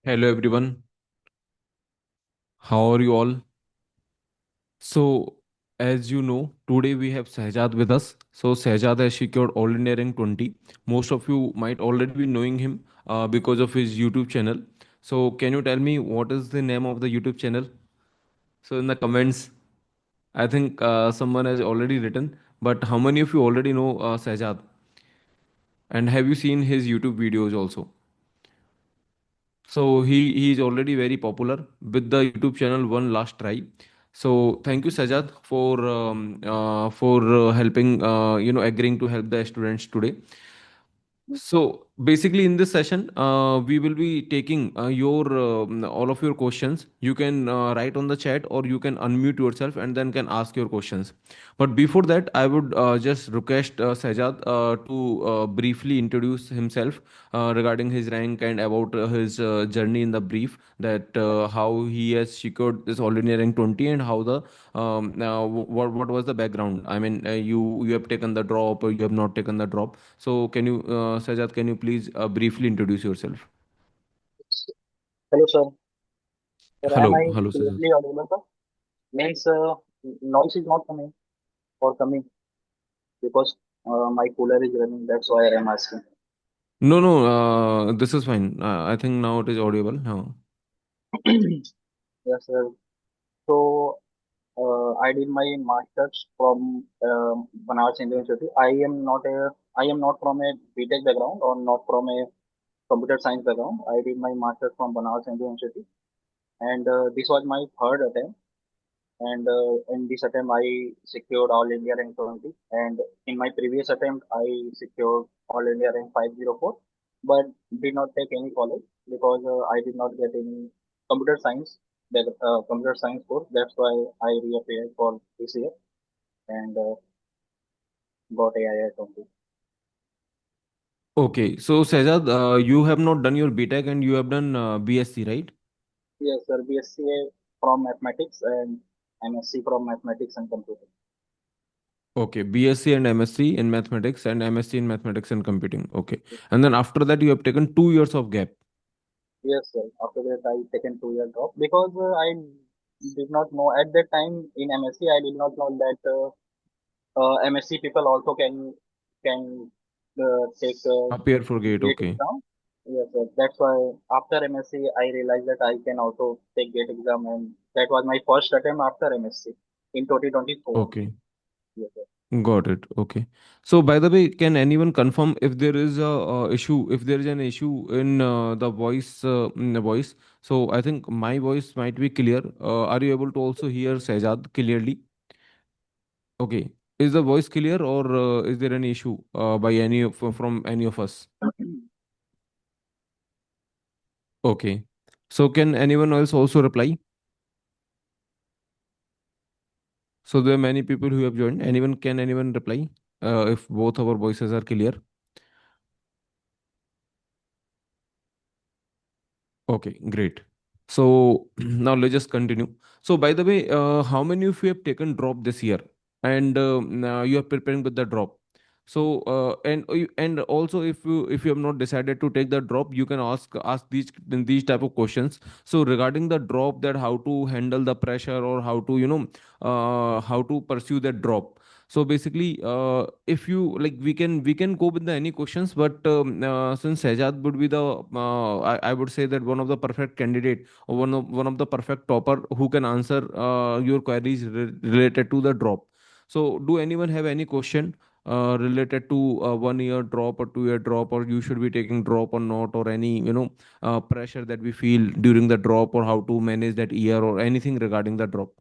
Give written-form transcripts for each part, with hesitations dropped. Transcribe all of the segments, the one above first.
Hello everyone, how are you all? So, as you know, today we have Sehjad with us. So, Sehjad has secured All India Rank 20. Most of you might already be knowing him because of his YouTube channel. So, can you tell me what is the name of the YouTube channel? So, in the comments, I think someone has already written, but how many of you already know Sehjad? And have you seen his YouTube videos also? So he is already very popular with the YouTube channel One Last Try. So thank you Sajad for helping agreeing to help the students today. So basically, in this session, we will be taking your all of your questions. You can write on the chat, or you can unmute yourself and then can ask your questions. But before that, I would just request Sajad to briefly introduce himself regarding his rank and about his journey in the brief. That how he has secured this all India rank 20 and how the what was the background. I mean, you have taken the drop or you have not taken the drop. So, Sajad, can you please briefly introduce yourself? Hello, sir. Sir, am Hello, I hello, Sajad. clearly audible, sir? Means noise is not coming or coming because my cooler is running. That's why I am asking. No, no, this is fine. I think now it is audible. Now. Yes, sir. So I did my masters from Banaras Hindu University. I am not from a BTech background or not from a computer science background. I did my masters from Banaras Hindu University, and this was my third attempt. And in this attempt I secured all India rank 20, and in my previous attempt I secured all India rank 504, but did not take any college because I did not get any computer science computer science course. That's why I reappeared for this year and got AI 20. Okay, so Sajad, you have not done your BTech and you have done BSc, right? Yes, sir. BSc from mathematics and MSc from mathematics and computer. Okay, BSc and MSc in mathematics and MSc in mathematics and computing. Okay, and then after that you have taken 2 years of gap. Yes, sir. After that, I taken 2 year drop because I did not know at that time in MSc. I did not know that MSc people also can take Appear for gate. GATE Okay. exam. Yes, sir. That's why after MSc, I realized that I can also take GATE exam, and that was my first attempt after MSc in 2024. Okay. Yes, sir. Got it. Okay. So, by the way, can anyone confirm if there is a issue, if there is an issue in the voice? So, I think my voice might be clear. Are you able to also hear Sejad clearly? Okay. Is the voice clear, or is there any issue by any of from any of us? Okay. So, can anyone else also reply? So, there are many people who have joined. Anyone reply? If both our voices are clear. Okay, great. So now let's just continue. So by the way, how many of you have taken drop this year, and now you are preparing with the drop? So and also if you have not decided to take the drop, you can ask these type of questions. So regarding the drop, that how to handle the pressure or how to how to pursue that drop. So basically, if you like, we can go with the any questions, but since Sejad would be the I would say that one of the perfect candidate or one of the perfect topper who can answer your queries related to the drop. So, do anyone have any question related to 1 year drop or 2 year drop, or you should be taking drop or not, or any pressure that we feel during the drop, or how to manage that year, or anything regarding the drop?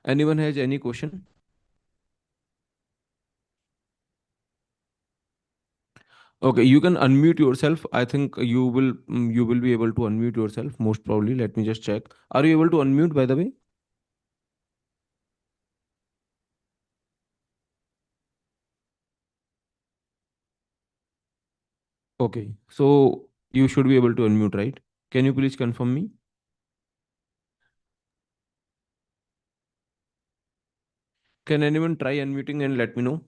Anyone has any question? Okay, you can unmute yourself. I think you will be able to unmute yourself most probably. Let me just check. Are you able to unmute by the way? Okay, so you should be able to unmute, right? Can you please confirm me? Can anyone try unmuting and let me know?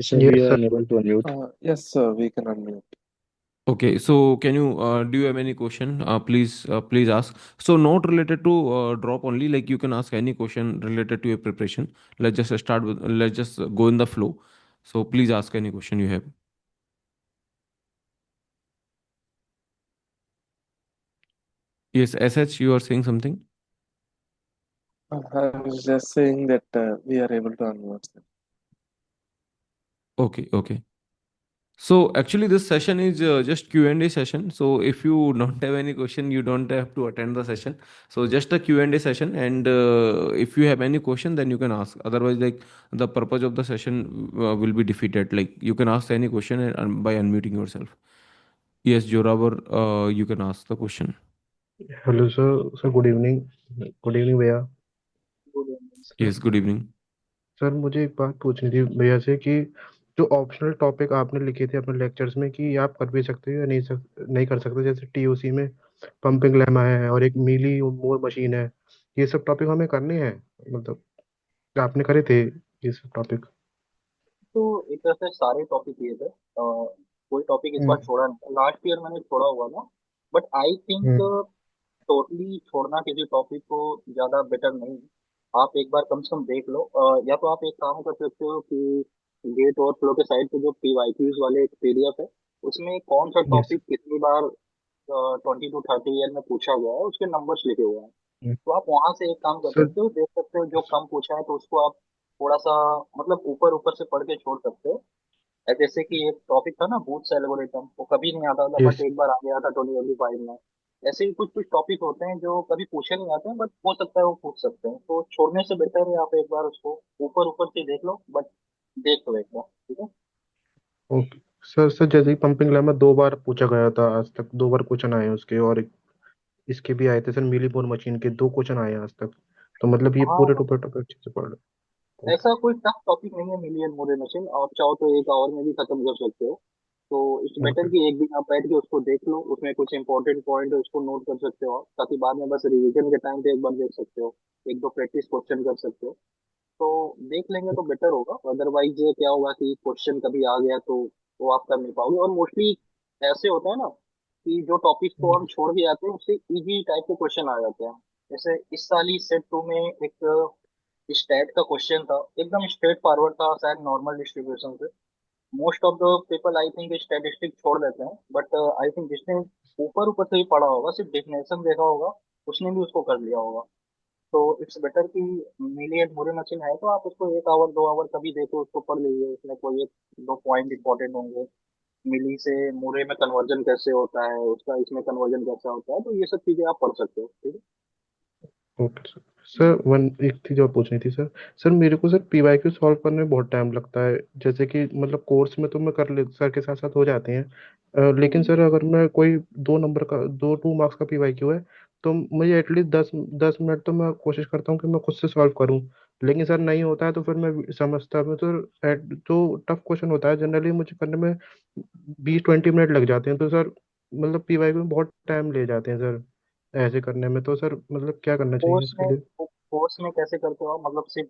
He said Yes, we are sir. unable to unmute. Yes, sir, we can unmute. Okay, so can you do you have any question? Please ask. So not related to drop only. Like you can ask any question related to your preparation. Let's just go in the flow. So please ask any question you have. Yes, SH, you are saying something. I was just saying that we are able to unmute, sir. Okay, okay. So actually, this session is just Q&A session. So if you don't have any question, you don't have to attend the session. So just a Q&A session, and if you have any question, then you can ask. Otherwise, like the purpose of the session will be defeated. Like you can ask any question by unmuting yourself. Yes, Joravar, you can ask the question. Hello sir sir good evening. Good evening भैया। Good evening. Sir Yes, good evening. Sir मुझे एक बात पूछनी थी भैया से कि जो ऑप्शनल टॉपिक आपने लिखे थे अपने लेक्चर्स में कि आप कर भी सकते हो या नहीं कर सकते, जैसे टीओसी में पंपिंग लेमा है और एक मीली मोर मशीन है, ये सब टॉपिक हमें करने हैं, मतलब आपने करे थे ये सब टॉपिक? तो एक तरह से सारे टॉपिक ये थे, कोई टॉपिक इस बार हम्म। छोड़ा नहीं। लास्ट ईयर मैंने छोड़ा हुआ था, but I think hmm. Totally छोड़ना किसी टॉपिक को ज्यादा बेटर नहीं है। आप एक बार कम से कम देख लो। या तो आप एक काम कर सकते हो कि गेट और फ्लो के साइड पे जो पीवाईक्यूज वाले एक पीडीएफ है, उसमें कौन सा यस। टॉपिक कितनी बार 20 to 30 ईयर में पूछा गया है उसके नंबर्स लिखे हुए हैं। तो आप वहां से एक काम कर सर। सकते हो, देख सकते हो जो कम पूछा है तो उसको आप थोड़ा सा मतलब ऊपर ऊपर से पढ़ के छोड़ सकते हो। जैसे कि एक टॉपिक था ना, बूट्स एल्गोरिथम, वो कभी नहीं आता था बट यस। एक बार आ गया था 2025 में। ऐसे ही कुछ कुछ टॉपिक होते हैं जो कभी पूछे नहीं आते हैं, बट हो सकता है वो पूछ सकते हैं, तो छोड़ने से बेटर है आप एक बार उसको ऊपर ऊपर से देख लो, बट देख लो एक बार, ठीक है। ओके। सर जैसे ही पंपिंग लेमा 2 बार पूछा गया था, आज तक 2 बार क्वेश्चन आए हैं उसके, और इसके भी आए थे सर, मिली बोर मशीन के 2 क्वेश्चन आए हैं आज तक। तो मतलब ये पूरे हाँ, टॉपिक टॉपिक अच्छे से पढ़ रहे। ओके। ऐसा कोई टफ टॉपिक नहीं है मिलियन मोरे मशीन, आप चाहो तो एक आवर में भी खत्म कर सकते हो। तो इट्स बेटर ओके। कि एक दिन आप बैठ के उसको देख लो, उसमें कुछ इंपॉर्टेंट पॉइंट है उसको नोट कर सकते हो आप, ताकि बाद में बस रिवीजन के टाइम पे एक बार देख सकते हो, एक दो प्रैक्टिस क्वेश्चन कर सकते हो। तो देख लेंगे तो बेटर होगा। अदरवाइज क्या होगा कि क्वेश्चन कभी आ गया तो वो आप कर नहीं पाओगे। और मोस्टली ऐसे होता है ना कि जो टॉपिक को हम छोड़ भी आते हैं उससे इजी टाइप के क्वेश्चन आ जाते हैं। जैसे इस साल ही सेट 2 में एक स्टैट का क्वेश्चन था, एकदम स्ट्रेट फॉरवर्ड था, शायद नॉर्मल डिस्ट्रीब्यूशन से। Most of the people I think statistic छोड़ देते हैं, बट आई थिंक जिसने ऊपर ऊपर से ही पढ़ा होगा, सिर्फ डेफिनेशन देखा होगा, उसने भी उसको कर लिया होगा। तो इट्स बेटर कि मिली एंड मूरी मशीन है तो आप उसको 1 आवर 2 आवर कभी देखो, उसको पढ़ लीजिए, उसमें कोई एक दो पॉइंट इंपॉर्टेंट होंगे। मिली से मूरे में कन्वर्जन कैसे होता है, उसका इसमें कन्वर्जन कैसा होता है, तो ये सब चीजें आप पढ़ सकते हो, ठीक ओके सर। सर वन एक चीज और पूछनी थी सर। सर मेरे को सर पीवाईक्यू सॉल्व करने में बहुत टाइम लगता है, जैसे कि मतलब कोर्स में तो मैं कर ले सर के साथ साथ हो जाते हैं, लेकिन है। सर अगर मैं कोई 2 नंबर का 2 मार्क्स का पीवाईक्यू है तो मुझे एटलीस्ट 10 10 मिनट तो मैं कोशिश करता हूँ कि मैं खुद से सॉल्व करूँ। लेकिन सर नहीं होता है तो फिर मैं समझता हूँ तो जो टफ क्वेश्चन होता है जनरली मुझे करने में 20 20 मिनट लग जाते हैं, तो सर मतलब पीवाईक्यू में बहुत टाइम ले जाते हैं सर ऐसे करने में, तो सर मतलब क्या करना चाहिए कोर्स इसके में लिए? कोर्स में कैसे करते हो आप? मतलब सिर्फ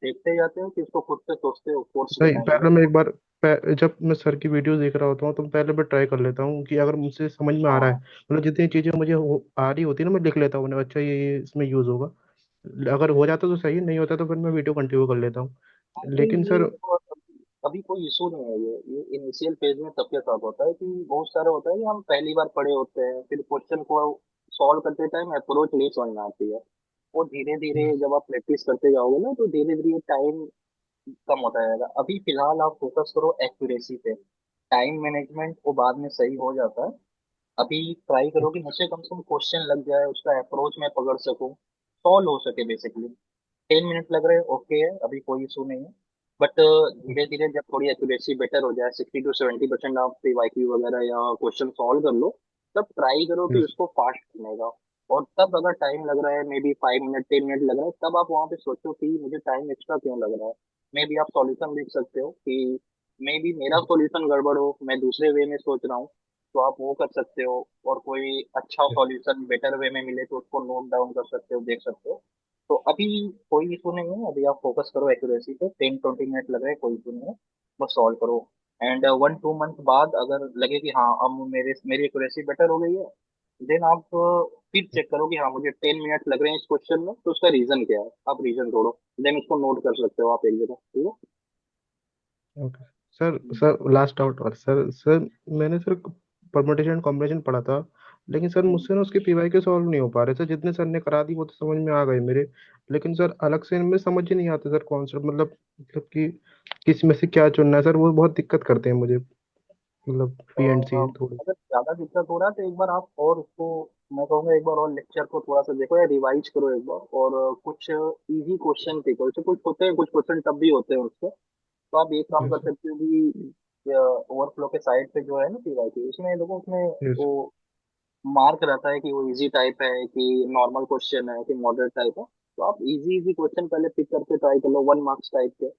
देखते जाते हो कि उसको खुद से सोचते हो कोर्स के नहीं, टाइम में? पहले मैं एक बार जब मैं सर की वीडियो देख रहा होता हूँ तो पहले मैं ट्राई कर लेता हूँ कि अगर मुझसे समझ में आ रहा है, हाँ, मतलब जितनी चीजें मुझे आ रही होती है ना मैं लिख लेता हूँ उन्हें, अच्छा ये इसमें यूज होगा। अगर हो जाता तो सही, नहीं होता तो फिर मैं वीडियो कंटिन्यू कर लेता हूँ। लेकिन ये सर। देखो, अभी कोई इशू नहीं है। ये इनिशियल फेज में सबके साथ होता है कि बहुत सारे होता है कि हम पहली बार पढ़े होते हैं, फिर क्वेश्चन को सॉल्व करते टाइम अप्रोच नहीं समझ में आती है। वो धीरे धीरे जब आप प्रैक्टिस करते जाओगे ना, तो धीरे धीरे टाइम कम होता जाएगा। अभी फिलहाल आप फोकस करो एक्यूरेसी पे, टाइम मैनेजमेंट वो बाद में सही हो जाता है। अभी ट्राई करो कि मुझसे कम से कम क्वेश्चन लग जाए, उसका अप्रोच मैं पकड़ सकूं, सॉल्व हो सके बेसिकली। 10 मिनट लग रहे हैं, ओके है, अभी कोई इशू नहीं है। बट धीरे धीरे जब थोड़ी एक्यूरेसी बेटर हो जाए, 60 to 70% आप पीवाईक्यू वगैरह या क्वेश्चन सॉल्व कर लो, तब ट्राई करो कि यस। उसको फास्ट करने का। और तब अगर टाइम लग रहा है, मे बी 5 मिनट 10 मिनट लग रहा है, तब आप वहां पे सोचो कि मुझे टाइम एक्स्ट्रा क्यों लग रहा है। मे बी आप सॉल्यूशन लिख सकते हो कि मे बी मेरा सॉल्यूशन गड़बड़ हो, मैं दूसरे वे में सोच रहा हूँ, तो आप वो कर सकते हो। और कोई अच्छा यस। सॉल्यूशन बेटर वे में मिले तो उसको नोट डाउन कर सकते हो, देख सकते हो। तो अभी कोई इशू नहीं है, अभी आप फोकस करो एक्यूरेसी पे, 10-20 मिनट लग रहे हैं, कोई इशू नहीं है, बस सॉल्व करो। एंड 1-2 मंथ बाद अगर लगे कि हाँ अब मेरी एक्यूरेसी बेटर हो गई है, देन आप फिर चेक करो कि हाँ मुझे 10 मिनट लग रहे हैं इस क्वेश्चन में, तो उसका रीजन क्या है, आप रीजन जोड़ो, देन उसको नोट कर सकते हो आप एक जगह, ठीक है। Okay sir. Hmm. Sir last doubt और सर सर मैंने सर परमुटेशन कॉम्बिनेशन पढ़ा था, लेकिन सर हम्म। मुझसे ना उसके पीवाई के सॉल्व नहीं हो पा रहे सर। जितने सर ने करा दी वो तो समझ में आ गए मेरे, लेकिन सर अलग से इनमें समझ ही नहीं आते सर कॉन्सेप्ट, मतलब कि किस में से क्या चुनना है सर, वो बहुत दिक्कत करते हैं मुझे, मतलब पी एंड सी थोड़ी। अगर ज्यादा दिक्कत हो रहा है तो एक बार आप और उसको, मैं कहूँगा एक बार और लेक्चर को थोड़ा सा देखो या रिवाइज करो एक बार, और कुछ इजी क्वेश्चन पिको, जैसे कुछ होते हैं, कुछ क्वेश्चन तब भी होते हैं उसके, तो आप एक काम यस कर सर। सकते हो कि ओवरफ्लो के साइड पे जो है ना पीवाईक्यू, उसमें देखो उसमें यस। वो मार्क रहता है कि वो इजी टाइप है कि नॉर्मल क्वेश्चन है कि मॉडरेट टाइप है, तो आप इजी इजी क्वेश्चन पहले पिक करके ट्राई कर लो 1 मार्क्स टाइप के,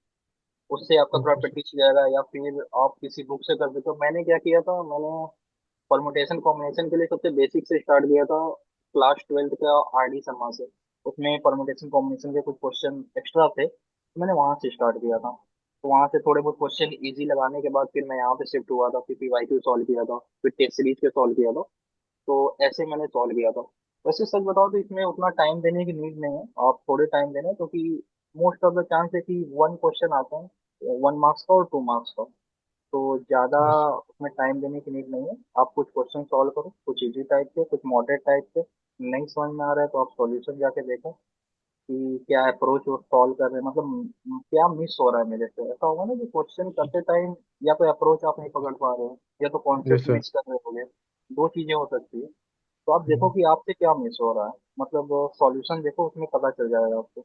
उससे आपका थोड़ा ओके सर। प्रैक्टिस हो जाएगा। या फिर आप किसी बुक से कर सकते हो। मैंने क्या किया था, मैंने परमुटेशन कॉम्बिनेशन के लिए सबसे बेसिक से स्टार्ट किया था, क्लास 12th का आरडी शर्मा से। उसमें परमुटेशन कॉम्बिनेशन के कुछ क्वेश्चन एक्स्ट्रा थे, तो मैंने वहां से स्टार्ट किया था। तो वहां से थोड़े बहुत क्वेश्चन इजी लगाने के बाद फिर मैं यहाँ पे शिफ्ट हुआ था, फिर पीवाईक्यू सॉल्व किया था, फिर टेस्ट सीरीज के सॉल्व किया था। तो ऐसे मैंने सॉल्व किया था। वैसे सच बताओ तो इसमें उतना टाइम देने की नीड नहीं है, आप थोड़े टाइम देना, क्योंकि मोस्ट ऑफ द चांस है कि वन क्वेश्चन आता है 1 मार्क्स का और 2 मार्क्स का, तो ज्यादा यस। उसमें टाइम देने की नीड नहीं है। आप कुछ क्वेश्चन सॉल्व करो, कुछ इजी टाइप के, कुछ मॉडरेट टाइप के। नहीं समझ में आ रहा है तो आप सॉल्यूशन जाके देखो कि क्या अप्रोच वो सॉल्व कर रहे हैं, मतलब क्या मिस हो रहा है मेरे से। ऐसा होगा ना कि क्वेश्चन करते टाइम या तो अप्रोच आप नहीं पकड़ पा रहे हो, या तो यस कॉन्सेप्ट सर। मिस कर रहे होगे, दो चीजें हो सकती है। तो आप देखो कि आपसे क्या मिस हो रहा है, मतलब सॉल्यूशन देखो, उसमें पता चल जाएगा आपको।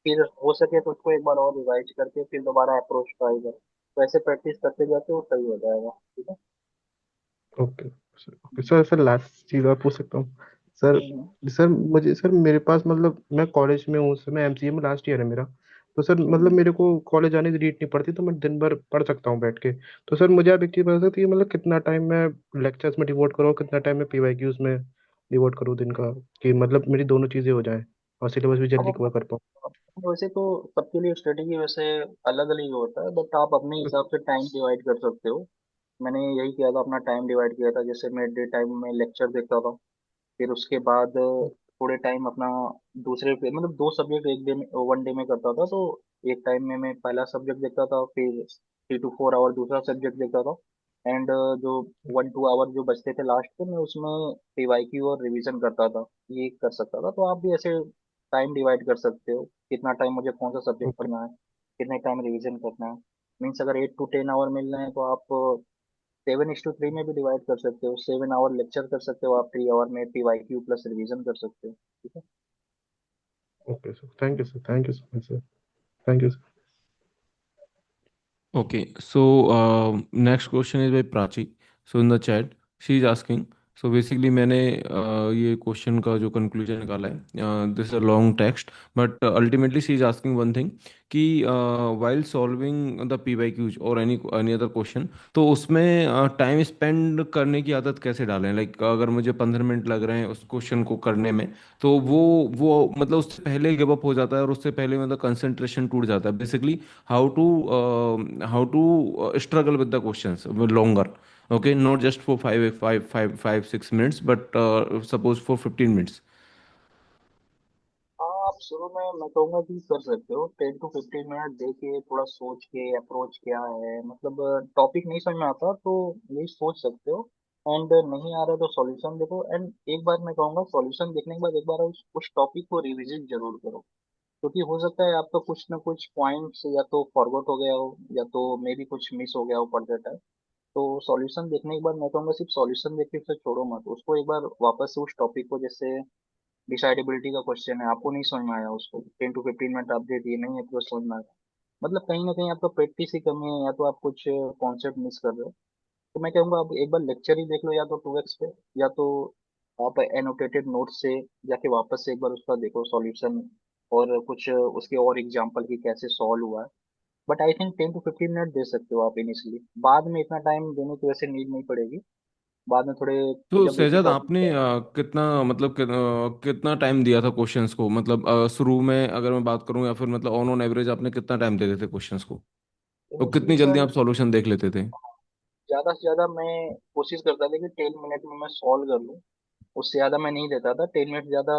फिर हो सके तो उसको एक बार और रिवाइज करके फिर दोबारा अप्रोच ट्राई करो, तो ऐसे प्रैक्टिस करते जाते वो सही हो जाएगा, ठीक है। Okay sir. Okay sir. Sir last चीज और पूछ सकता हूँ सर? हम्म। सर मुझे सर मेरे पास मतलब मैं कॉलेज में हूँ उस समय, एमसीए में लास्ट ईयर है मेरा। तो सर मतलब हम्म। मेरे को कॉलेज जाने की नीड नहीं पड़ती, तो मैं दिन भर पढ़ सकता हूँ बैठ के। तो सर मुझे आप एक चीज बता सकते हैं कि मतलब कितना टाइम मैं लेक्चर्स में डिवोट करूँ, कितना टाइम मैं पीवाईक्यूज में डिवोट करूँ दिन का, कि मतलब मेरी दोनों चीजें हो जाएं और सिलेबस भी अब जल्दी कवर अपना, कर पाऊँ। वैसे तो सबके लिए स्ट्रेटेजी वैसे अलग अलग ही होता है, बट आप अपने हिसाब से टाइम डिवाइड कर सकते हो। मैंने यही किया था, अपना टाइम डिवाइड किया था, जैसे मैं डे टाइम में लेक्चर देखता था, फिर उसके बाद थोड़े टाइम अपना दूसरे पे, मतलब दो सब्जेक्ट एक डे में, 1 डे में करता था, तो एक टाइम में मैं पहला सब्जेक्ट देखता था, फिर 3 to 4 आवर दूसरा सब्जेक्ट देखता था। एंड जो 1-2 आवर जो बचते थे लास्ट के, मैं उसमें पीवाईक्यू और रिवीजन करता था, ये कर सकता था। तो आप भी ऐसे टाइम डिवाइड कर सकते हो, कितना टाइम मुझे कौन सा सब्जेक्ट ओके। पढ़ना है, कितने टाइम रिवीजन करना है। मीन्स अगर 8 to 10 आवर मिल रहे हैं, तो आप 7:3 में भी डिवाइड कर सकते हो, 7 आवर लेक्चर कर सकते हो आप, 3 आवर में पीवाईक्यू प्लस रिवीजन कर सकते हो, ठीक है। Okay sir. Thank you sir. Thank you so much sir. Thank you sir. Okay, so next question is by Prachi. So in the chat, she is asking. So basically मैंने ये question का जो conclusion निकाला है, this a long text, but ultimately she is asking one thing कि while solving the P Y Qs और any any other question, तो उसमें टाइम स्पेंड करने की आदत कैसे डालें? लाइक अगर मुझे 15 मिनट लग रहे हैं उस क्वेश्चन को करने में, तो वो मतलब उससे पहले गिव अप हो जाता है और उससे पहले मतलब कंसंट्रेशन टूट जाता है basically. How to struggle with the questions longer, okay, not just for 6 minutes, but suppose for 15 minutes. हाँ, आप शुरू में मैं कहूँगा कि कर सकते हो, 10 to 15 मिनट दे के थोड़ा सोच के अप्रोच क्या है, मतलब टॉपिक नहीं समझ में आता तो यही सोच सकते हो। एंड नहीं आ रहा तो सॉल्यूशन देखो, एंड एक बार मैं कहूँगा सॉल्यूशन देखने के बाद एक बार उस टॉपिक को रिविजिट जरूर करो, क्योंकि हो सकता है आपका कुछ ना कुछ पॉइंट्स या तो फॉरगॉट हो गया हो, या तो मे भी कुछ मिस हो गया हो पढ़ते टाइम। तो सॉल्यूशन देखने के बाद मैं कहूँगा सिर्फ सॉल्यूशन देख के उसे छोड़ो मत, उसको एक बार वापस से उस टॉपिक को, जैसे डिसाइडेबिलिटी का क्वेश्चन है, आपको नहीं समझ में आया, उसको 10 to 15 मिनट आप दे दिए, नहीं आपको समझ में आया, मतलब कहीं ना कहीं आपका प्रैक्टिस की कमी है, या तो आप कुछ कॉन्सेप्ट मिस कर रहे हो। तो मैं कहूँगा आप एक बार लेक्चर ही देख लो, या तो 2x पे, या तो आप एनोटेटेड नोट से जाके वापस से एक बार उसका देखो सॉल्यूशन, और कुछ उसके और एग्जांपल की कैसे सॉल्व हुआ है। But I think 10 to 15 minute दे सकते हो आप इनिशियली, बाद में इतना टाइम देने की वैसे नीड नहीं पड़ेगी। बाद में थोड़े तो जब रिपीट शहजाद टॉपिक आपने पे आए। कितना मतलब कितना टाइम दिया था क्वेश्चंस को, मतलब शुरू में अगर मैं बात करूं, या फिर मतलब ऑन एवरेज आपने कितना टाइम देते थे क्वेश्चंस को, और इनिशियली कितनी जल्दी सर आप सॉल्यूशन देख लेते थे? ज़्यादा से ज़्यादा मैं कोशिश करता था कि 10 मिनट में मैं सॉल्व कर लूँ। उससे ज़्यादा मैं नहीं देता था। 10 मिनट ज़्यादा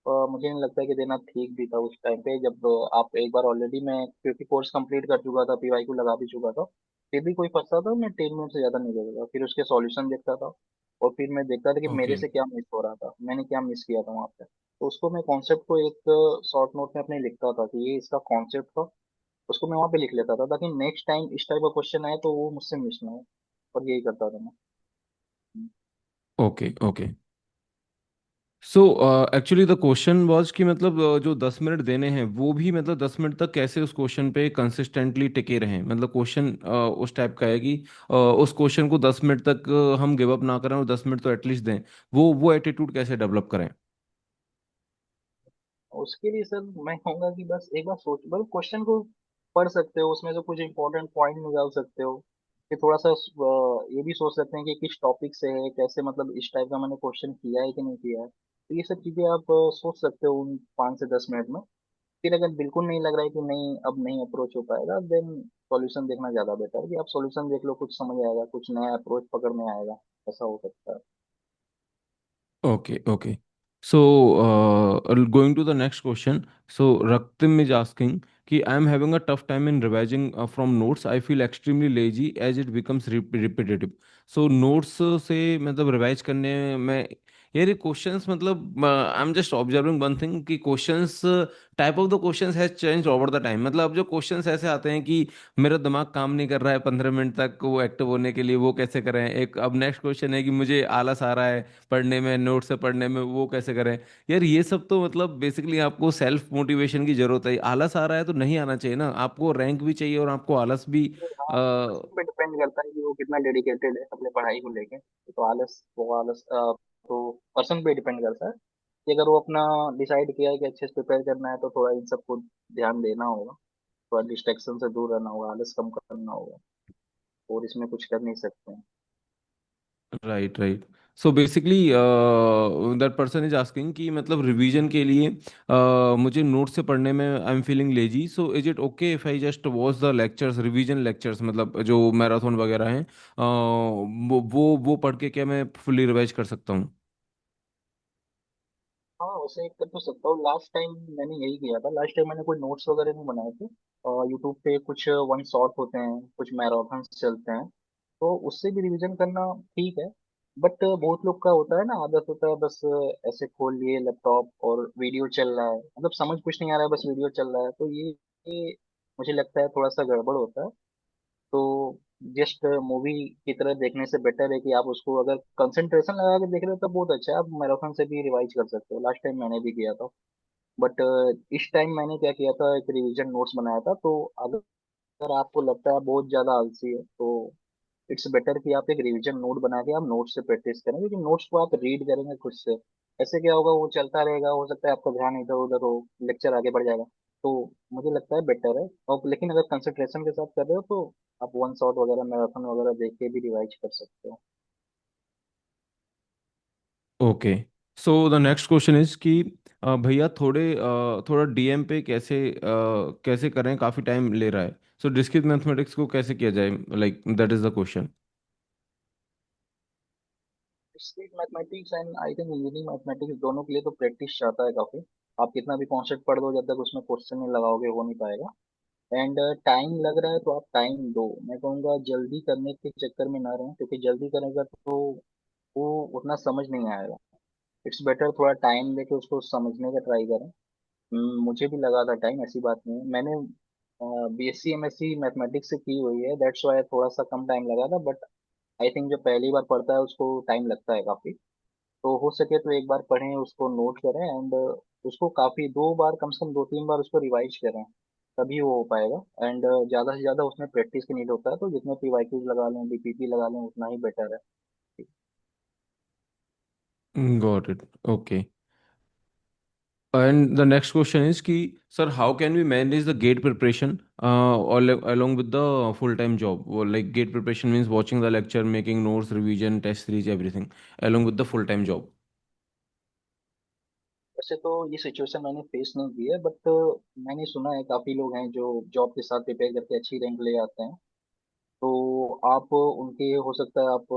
मुझे नहीं लगता कि देना ठीक भी था उस टाइम पे, जब आप एक बार ऑलरेडी, मैं क्योंकि कोर्स कंप्लीट कर चुका था, पीवाई को लगा भी चुका था, फिर भी कोई फंसता था मैं 10 मिनट से ज़्यादा नहीं देता था। फिर उसके सॉल्यूशन देखता था और फिर मैं देखता था कि मेरे ओके से क्या मिस हो रहा था, मैंने क्या मिस किया था वहाँ पे। तो उसको मैं कॉन्सेप्ट को एक शॉर्ट नोट में अपने लिखता था कि ये इसका कॉन्सेप्ट था। उसको मैं वहाँ पे लिख लेता था ताकि नेक्स्ट टाइम इस टाइप का क्वेश्चन आए तो वो मुझसे मिस ना हो। और यही करता था मैं। Okay okay. So actually the question was कि मतलब जो 10 मिनट देने हैं वो भी मतलब 10 मिनट तक कैसे उस क्वेश्चन पे कंसिस्टेंटली टिके रहें, मतलब क्वेश्चन उस टाइप का है कि उस क्वेश्चन को 10 मिनट तक हम गिव अप ना करें और 10 मिनट तो एटलीस्ट दें, वो एटीट्यूड कैसे डेवलप करें? उसके लिए सर मैं कहूँगा कि बस एक बार सोच, बस क्वेश्चन को पढ़ सकते हो, उसमें से कुछ इंपॉर्टेंट पॉइंट निकाल सकते हो। फिर थोड़ा सा ये भी सोच सकते हैं कि किस टॉपिक से है, कैसे, मतलब इस टाइप का मैंने क्वेश्चन किया है कि नहीं किया है। तो ये सब चीजें आप सोच सकते हो उन 5 से 10 मिनट में। फिर अगर बिल्कुल नहीं लग रहा है कि नहीं अब नहीं अप्रोच हो पाएगा, देन सॉल्यूशन देखना ज्यादा बेटर है कि आप सॉल्यूशन देख लो, कुछ समझ आएगा, कुछ नया अप्रोच पकड़ में आएगा। ऐसा हो सकता है। Okay, okay. So, going to the next question. So, Raktim is asking कि I am having a tough time in revising from notes. I feel extremely lazy as it becomes repetitive. So, notes से मतलब revise करने में, यार ये questions मतलब I am just observing one thing कि questions, type of the questions has change over the time. मतलब अब जो क्वेश्चंस ऐसे आते हैं कि मेरा दिमाग काम नहीं कर रहा है 15 मिनट तक वो एक्टिव होने के लिए, वो कैसे करें? एक अब नेक्स्ट क्वेश्चन है कि मुझे आलस आ रहा है पढ़ने में, नोट से पढ़ने में, वो कैसे करें? यार ये सब तो मतलब बेसिकली आपको सेल्फ मोटिवेशन की जरूरत है। आलस आ रहा है तो नहीं आना चाहिए ना, आपको रैंक भी चाहिए और आपको आलस भी। हाँ, पर्सन पे डिपेंड करता है कि वो कितना डेडिकेटेड है अपने पढ़ाई को लेके। तो आलस, वो आलस तो पर्सन पे डिपेंड करता है कि अगर वो अपना डिसाइड किया है कि अच्छे से प्रिपेयर करना है तो थोड़ा इन सबको ध्यान देना होगा, थोड़ा डिस्ट्रैक्शन से दूर रहना होगा, आलस कम करना होगा। और इसमें कुछ कर नहीं सकते हैं। Right right. So basically that person is asking कि मतलब रिवीजन के लिए मुझे नोट से पढ़ने में I am feeling lazy, so is it okay if I just watch the lectures, revision lectures, मतलब जो मैराथन वगैरह हैं, वो पढ़ के क्या मैं फुल्ली रिवाइज कर सकता हूँ? हाँ, वैसे कर तो सकता हूँ। लास्ट टाइम मैंने यही किया था। लास्ट टाइम मैंने कोई नोट्स वगैरह नहीं बनाए थे। यूट्यूब पे कुछ वन शॉट होते हैं, कुछ मैराथन चलते हैं, तो उससे भी रिवीजन करना ठीक है। बट बहुत लोग का होता है ना, आदत होता है बस ऐसे खोल लिए लैपटॉप और वीडियो चल रहा है, मतलब समझ कुछ नहीं आ रहा है, बस वीडियो चल रहा है। तो ये मुझे लगता है थोड़ा सा गड़बड़ होता है। तो जस्ट मूवी की तरह देखने से बेटर है कि आप उसको अगर कंसंट्रेशन लगा के देख रहे हो तो बहुत अच्छा है, आप मैराथन से भी रिवाइज कर सकते हो। लास्ट टाइम मैंने भी किया था। बट इस टाइम मैंने क्या किया था, एक रिवीजन नोट्स बनाया था। तो अगर आपको लगता है बहुत ज्यादा आलसी है तो इट्स बेटर कि आप एक रिवीजन नोट बना के आप नोट्स से प्रैक्टिस करें, क्योंकि नोट्स को आप रीड करेंगे खुद से, ऐसे क्या होगा, वो चलता रहेगा, हो सकता है आपका ध्यान इधर उधर हो, लेक्चर आगे बढ़ जाएगा। तो मुझे लगता है बेटर है। और लेकिन अगर कंसंट्रेशन के साथ कर रहे हो तो आप वन शॉट वगैरह, मैराथन वगैरह देख के भी रिवाइज कर सकते हो। Okay. So the next question is कि भैया थोड़ा डीएम पे कैसे करें, काफ़ी टाइम ले रहा है। सो डिस्क्रीट मैथमेटिक्स को कैसे किया जाए, like that is the question. Street mathematics and I think engineering mathematics दोनों के लिए तो प्रैक्टिस चाहता है काफी। आप कितना भी कॉन्सेप्ट पढ़ दो, जब तक उसमें क्वेश्चन नहीं लगाओगे हो नहीं पाएगा। एंड टाइम लग रहा है तो आप टाइम दो। मैं कहूँगा जल्दी करने के चक्कर में ना रहें, क्योंकि जल्दी करेगा तो वो उतना समझ नहीं आएगा। इट्स बेटर थोड़ा टाइम लेके उसको समझने का ट्राई करें। मुझे भी लगा था टाइम, ऐसी बात नहीं है। मैंने बीएससी एमएससी मैथमेटिक्स से की हुई है, दैट्स वाई थोड़ा सा कम टाइम लगा था। बट आई थिंक जो पहली बार पढ़ता है उसको टाइम लगता है काफी। तो हो सके तो एक बार पढ़ें, उसको नोट करें, एंड उसको काफी 2 बार, कम से कम 2-3 बार उसको रिवाइज करें, तभी वो हो पाएगा। एंड ज्यादा से ज्यादा उसमें प्रैक्टिस की नीड होता है, तो जितने पीवाईक्यूज लगा लें, डीपीपी लगा लें, उतना ही बेटर है। Got it. Okay. And the next question is ki, sir, how can we manage the gate preparation along with the full-time job? Or like gate preparation means watching the lecture, making notes, revision, test series, everything, along with the full-time job. वैसे तो ये situation मैंने face नहीं की है, but मैंने सुना है काफी लोग हैं जो जॉब के साथ प्रिपेयर करके अच्छी रैंक ले आते हैं। तो आप उनके हो सकता है आप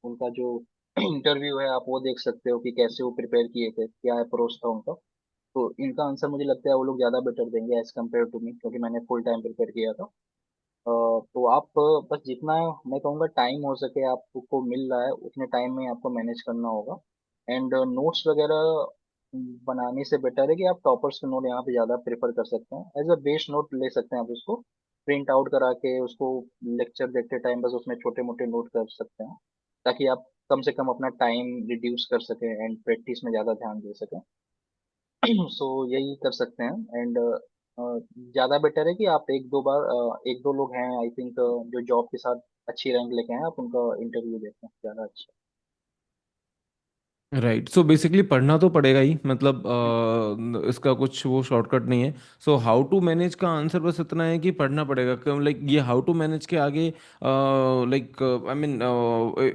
उनका जो इंटरव्यू है आप वो देख सकते हो कि कैसे वो प्रिपेयर किए थे, क्या अप्रोच था उनका। तो इनका आंसर मुझे लगता है वो लोग ज्यादा बेटर देंगे एज कम्पेयर टू मी, क्योंकि मैंने फुल टाइम प्रिपेयर किया था। तो आप बस जितना मैं कहूँगा टाइम हो सके आपको मिल रहा है उतने टाइम में आपको मैनेज करना होगा। एंड नोट्स वगैरह बनाने से बेटर है कि आप टॉपर्स के नोट यहाँ पे ज़्यादा प्रेफर कर सकते हैं, एज अ बेस नोट ले सकते हैं आप उसको प्रिंट आउट करा के उसको लेक्चर देखते टाइम बस उसमें छोटे मोटे नोट कर सकते हैं, ताकि आप कम से कम अपना टाइम रिड्यूस कर सकें एंड प्रैक्टिस में ज़्यादा ध्यान दे सकें। सो यही कर सकते हैं। एंड ज़्यादा बेटर है कि आप एक दो लोग हैं आई थिंक जो जॉब के साथ अच्छी रैंक लेके हैं, आप उनका इंटरव्यू देखें ज़्यादा अच्छा। राइट, सो बेसिकली पढ़ना तो पड़ेगा ही, मतलब इसका कुछ वो शॉर्टकट नहीं है। सो हाउ टू मैनेज का आंसर बस इतना है कि पढ़ना पड़ेगा, क्यों लाइक ये हाउ टू मैनेज के आगे like I mean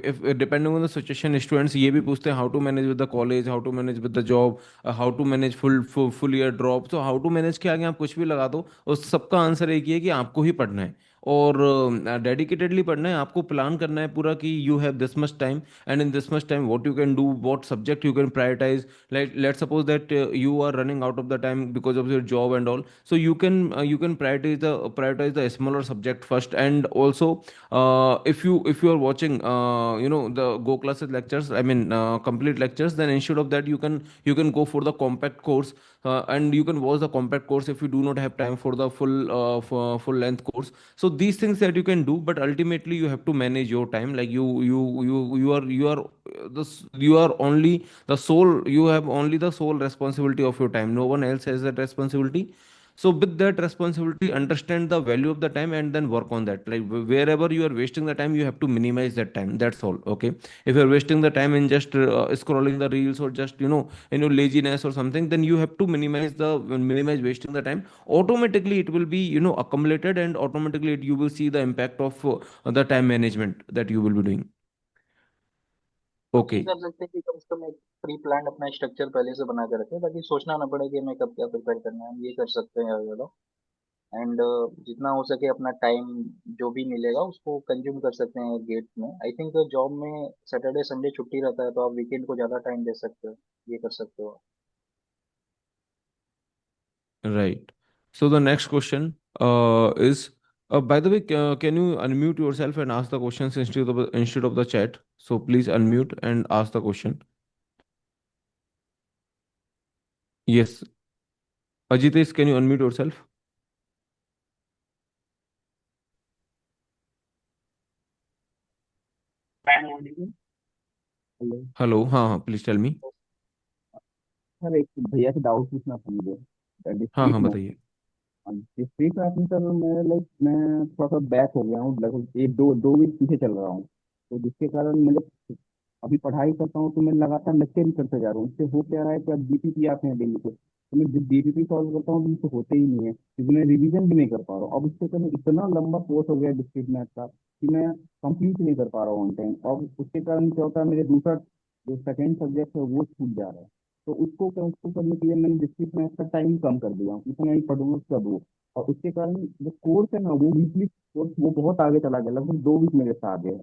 if depending on the situation students ये भी पूछते हैं how to manage with the college, how to manage with the job, how to manage full year drop. तो how to manage के आगे आप कुछ भी लगा दो, उस सबका आंसर एक ही है कि आपको ही पढ़ना है और डेडिकेटेडली पढ़ना है। आपको प्लान करना है पूरा कि you have this much time, and in this much time what you can do, what subject you can prioritize. Like let's suppose that you are running out of the time because of your job and all, so you can prioritize the smaller subject first. And also if you are watching the go classes lectures, I mean complete lectures, then instead of that you can go for the compact course, and you can watch the compact course if you do not have time for the full length course. So these things that you can do, but ultimately you have to manage your time. Like you are only the sole, you have only the sole responsibility of your time, no one else has that responsibility. So with that responsibility, understand the value of the time and then work on that. Like wherever you are wasting the time, you have to minimize that time, that's all. Okay, if you're wasting the time in just scrolling the reels or just in your laziness or something, then you have to minimize wasting the time. Automatically it will be accumulated, and automatically you will see the impact of the time management that you will be doing. आप ये Okay. कर सकते हैं कि कम से कम एक pre plan अपना structure पहले से बना के रखें, ताकि सोचना ना पड़े कि हमें कब क्या प्रिपेयर करना है, हम ये कर सकते हैं ज़्यादा। एंड जितना हो सके अपना टाइम जो भी मिलेगा उसको कंज्यूम कर सकते हैं गेट में। आई थिंक जॉब में सैटरडे संडे छुट्टी रहता है, तो आप वीकेंड को ज़्यादा टाइम दे सकते हो, ये कर सकते हो। Right. So the next question is, by the way, can you unmute yourself and ask the questions instead of the chat? So please unmute and ask the question. Yes, Ajitesh, can you unmute yourself? Hello. Hello, हाँ हाँ, please tell me. Sir एक भैया से doubt पूछना था मुझे हाँ discrete हाँ, में। बताइए। डिस्क्रीट में आपने सर मैं थोड़ा सा बैक हो गया हूँ, लगभग एक दो दो वीक पीछे चल रहा हूँ। तो जिसके कारण मतलब अभी पढ़ाई करता हूँ तो मैं लगातार लेक्चर ही करते जा रहा हूँ। इससे हो क्या रहा है कि अब डीपीपी आते हैं डेली पे, तो मैं जब डीपीपी सॉल्व करता हूँ तो मुझसे होते ही नहीं है, क्योंकि मैं रिवीजन भी नहीं कर पा रहा हूँ। अब उसके कारण इतना लंबा कोर्स हो गया डिस्क्रीट मैथ का कि मैं कंप्लीट नहीं कर पा रहा हूँ ऑन टाइम। और उसके कारण क्या होता है, मेरे दूसरा जो सेकेंड सब्जेक्ट है वो छूट जा रहा है। तो उसको करने के लिए मैंने डिस्क्रीट मैथ का टाइम कम कर दिया हूँ, इतना ही पढ़ूंगा सब वो। और उसके कारण जो कोर्स है ना वो वीकली कोर्स वो बहुत आगे चला गया, लगभग दो वीक मेरे साथ है।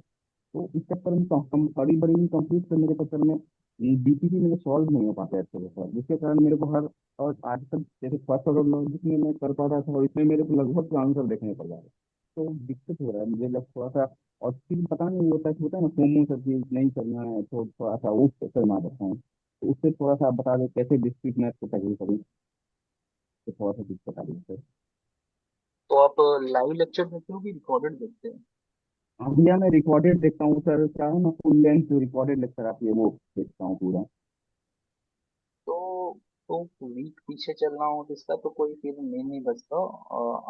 तो इस चक्कर में बड़ी बड़ी कंप्लीट करने के चक्कर में बीपीसी मेरे सॉल्व नहीं हो पाता है अच्छे से सर, जिसके कारण मेरे को हर और आज तक जैसे फर्स्ट ऑर्डर लॉजिक में मैं कर पा रहा था और इसमें मेरे को लगभग आंसर देखने पड़ जा रहा है। तो दिक्कत हो रहा है मुझे लग थोड़ा सा। और फिर पता नहीं होता है ना फोमो सब चीज नहीं करना है, तो थोड़ा सा वो चक्कर मार रखा हूँ। तो उससे थोड़ा सा आप बता दें कैसे डिस्ट्रिक्ट मैथ को टैकल करूँ, तो थोड़ा सा दिक्कत आ रही है सर। तो आप लाइव लेक्चर देखते हो कि रिकॉर्डेड देखते हैं? हाँ भैया मैं रिकॉर्डेड देखता हूँ सर, क्या है ना फुल लेंथ जो रिकॉर्डेड लेक्चर आती है वो देखता हूँ पूरा। तो तो वीक पीछे चल रहा हूँ तो इसका तो कोई फिर नहीं बचता।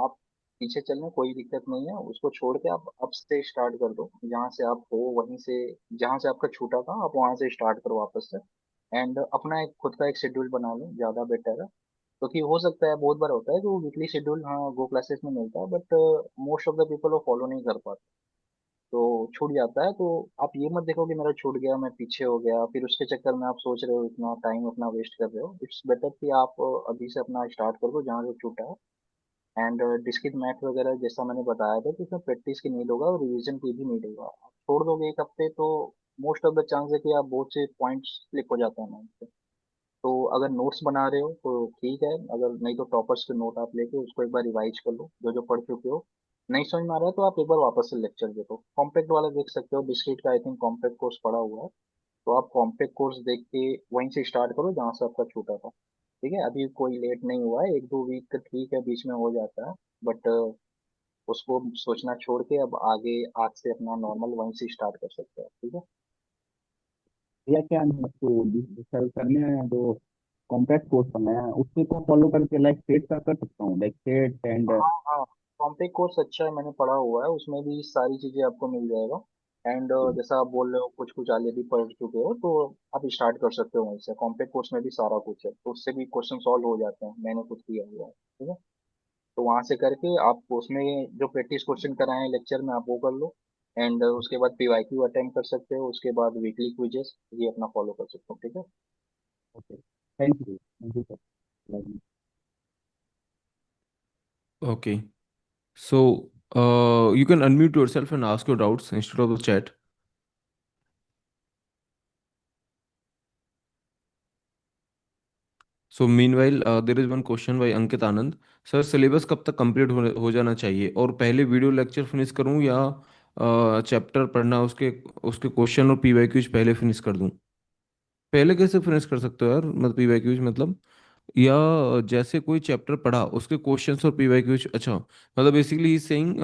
आप पीछे चलने कोई दिक्कत नहीं है, उसको छोड़ के आप अब से स्टार्ट कर दो, जहाँ से आप हो वहीं से, जहाँ से आपका छूटा था आप वहाँ से स्टार्ट करो वापस से। एंड अपना एक खुद का एक शेड्यूल बना लो, ज़्यादा बेटर है। क्योंकि हो सकता है बहुत बार होता है कि वो वीकली शेड्यूल हाँ गो क्लासेस में मिलता है, but most of the people वो फॉलो नहीं कर पाते, तो छूट जाता है। तो आप ये मत देखो कि मेरा छूट गया, मैं पीछे हो गया, फिर उसके चक्कर में आप सोच रहे हो इतना टाइम अपना वेस्ट कर रहे हो। इट्स बेटर कि आप अभी से अपना स्टार्ट कर दो जहाँ से छूटा है। एंड डिस्क्रीट मैथ वगैरह जैसा मैंने बताया था कि इसमें प्रैक्टिस की नीड होगा और रिवीजन की भी नीड होगा। आप छोड़ दोगे एक हफ्ते तो मोस्ट ऑफ द चांस है कि आप बहुत से पॉइंट्स स्लिप हो जाते हैं माइंड से। तो अगर नोट्स बना रहे हो तो ठीक है, अगर नहीं तो टॉपर्स के नोट आप लेके उसको एक बार रिवाइज कर लो, जो जो पढ़ चुके हो। नहीं समझ में आ रहा है तो आप एक बार वापस से लेक्चर देखो, कॉम्पैक्ट वाला देख सकते हो, डिस्क्रीट का आई थिंक कॉम्पैक्ट कोर्स पड़ा हुआ है। तो आप कॉम्पैक्ट कोर्स देख के वहीं से स्टार्ट करो जहाँ से आपका छूटा था। ठीक है, अभी कोई लेट नहीं हुआ है, एक दो वीक ठीक है बीच में हो जाता है, बट उसको सोचना छोड़ के अब आगे आज से अपना नॉर्मल वहीं से स्टार्ट कर सकते हैं। ठीक है। या क्या तो सर करने हैं जो कॉम्पैक्ट कोर्स करना है उससे को फॉलो करके लाइक सेट का कर सकता हूँ, लाइक सेट एंड हाँ हाँ, कॉम्पैक्ट कोर्स अच्छा है, मैंने पढ़ा हुआ है, उसमें भी सारी चीजें आपको मिल जाएगा। एंड जैसा आप बोल रहे हो कुछ कुछ ऑलरेडी पढ़ चुके हो तो आप स्टार्ट कर सकते हो वहीं से। कॉम्पैक्ट कोर्स में भी सारा कुछ है, तो उससे भी क्वेश्चन सॉल्व हो जाते हैं, मैंने खुद किया हुआ है। ठीक है। तो वहां से करके आप उसमें जो प्रैक्टिस क्वेश्चन कराए हैं लेक्चर में आप वो कर लो। एंड उसके बाद पीवाईक्यू अटेम्प्ट कर सकते हो, उसके बाद वीकली क्विजेस ये अपना फॉलो कर सकते हो। ठीक है। Okay, thank you sir. Okay. So you can unmute yourself and ask your doubts instead of the chat. So meanwhile, there is one question by Ankit Anand. Sir syllabus कब तक complete हो जाना चाहिए और पहले वीडियो लेक्चर फिनिश करूं या chapter पढ़ना उसके उसके क्वेश्चन और पीवाईक्यूज पहले फिनिश कर दूं? पहले कैसे फिनिश कर सकते हो यार, मतलब पीवाईक्यूज मतलब, या जैसे कोई चैप्टर पढ़ा उसके क्वेश्चंस और पीवाईक्यूज, अच्छा मतलब basically he saying,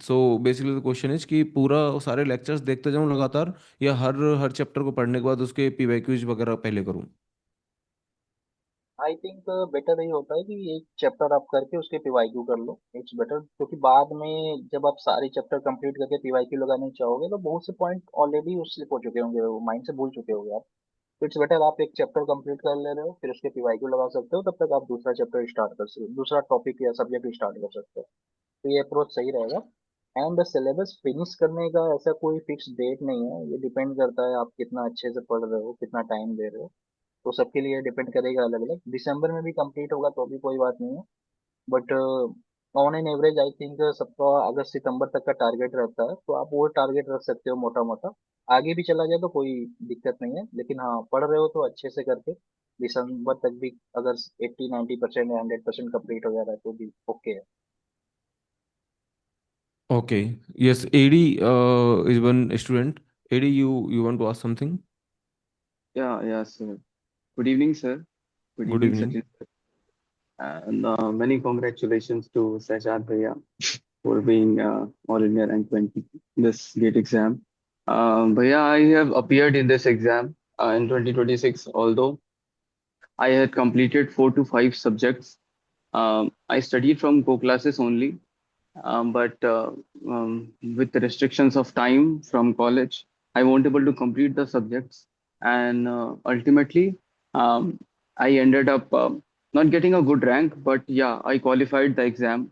so basically the question is कि पूरा सारे लेक्चर्स देखते जाऊं लगातार या हर हर चैप्टर को पढ़ने के बाद उसके पीवाईक्यूज वगैरह पहले करूं? आई थिंक बेटर यही होता है कि एक चैप्टर आप करके उसके पीवाईक्यू कर लो, इट्स बेटर। क्योंकि बाद में जब आप सारे चैप्टर कंप्लीट करके पीवाईक्यू लगाने चाहोगे तो बहुत से पॉइंट ऑलरेडी उस स्लिप हो चुके होंगे, वो माइंड से भूल चुके होंगे आप। तो इट्स बेटर आप एक चैप्टर कंप्लीट कर ले रहे हो फिर उसके पीवाईक्यू लगा सकते हो, तब तक आप दूसरा चैप्टर स्टार्ट कर सकते हो, दूसरा टॉपिक या सब्जेक्ट स्टार्ट कर सकते हो। तो ये अप्रोच सही रहेगा। एंड सिलेबस फिनिश करने का ऐसा कोई फिक्स डेट नहीं है, ये डिपेंड करता है आप कितना अच्छे से पढ़ रहे हो, कितना टाइम दे रहे हो। तो सबके लिए डिपेंड करेगा अलग अलग। दिसंबर में भी कंप्लीट होगा तो भी कोई बात नहीं है, but on an average I think सबका अगस्त सितंबर तक का टारगेट रहता है, तो आप वो टारगेट रख सकते हो मोटा मोटा। आगे भी चला जाए तो कोई दिक्कत नहीं है, लेकिन हाँ पढ़ रहे हो तो अच्छे से करके दिसंबर तक भी अगर 80-90% या 100% कंप्लीट हो जा रहा है तो भी ओके है। Okay. Yes, AD is one student. AD, you want to ask something? Yeah, yeah, sir. Good evening, sir. Good Good evening, evening. Sachin, sir. And many congratulations to Sajad Bhaiya for being All India Rank 20 this GATE exam. Bhaiya, I have appeared in this exam in 2026, although I had completed 4 to 5 subjects. I studied from co-classes only, but with the restrictions of time from college, I won't able to complete the subjects, and ultimately, um, I ended up not getting a good rank. But yeah, I qualified the exam.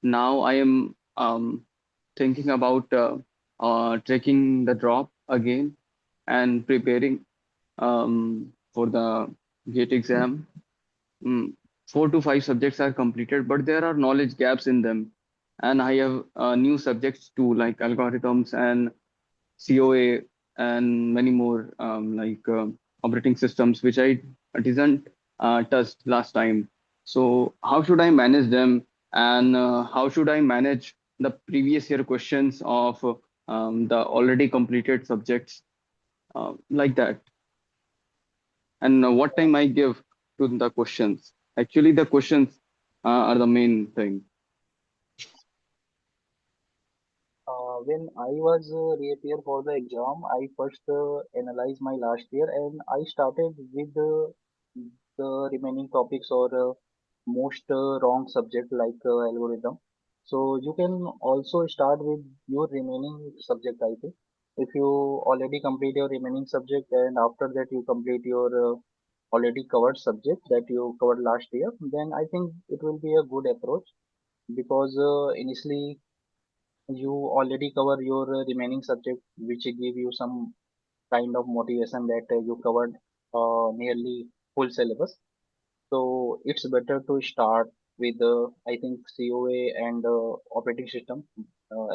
Now I am thinking about taking the drop again and preparing for the GATE exam. Mm, 4 to 5 subjects are completed, but there are knowledge gaps in them. And I have new subjects too, like algorithms and COA and many more, like operating systems, which I didn't touch last time. So how should I manage them? And how should I manage the previous year questions of the already completed subjects, like that? And what time I give to the questions. Actually, the questions are the main thing. When I was reappear for the exam, I first analyzed my last year and I started with the remaining topics or most wrong subject like algorithm. So you can also start with your remaining subject, I think. if you already complete your remaining subject and after that you complete your already covered subject that you covered last year, then I think it will be a good approach because initially you already cover your remaining subject, which give you some kind of motivation that you covered nearly full syllabus. So it's better to start with I think COA and operating system,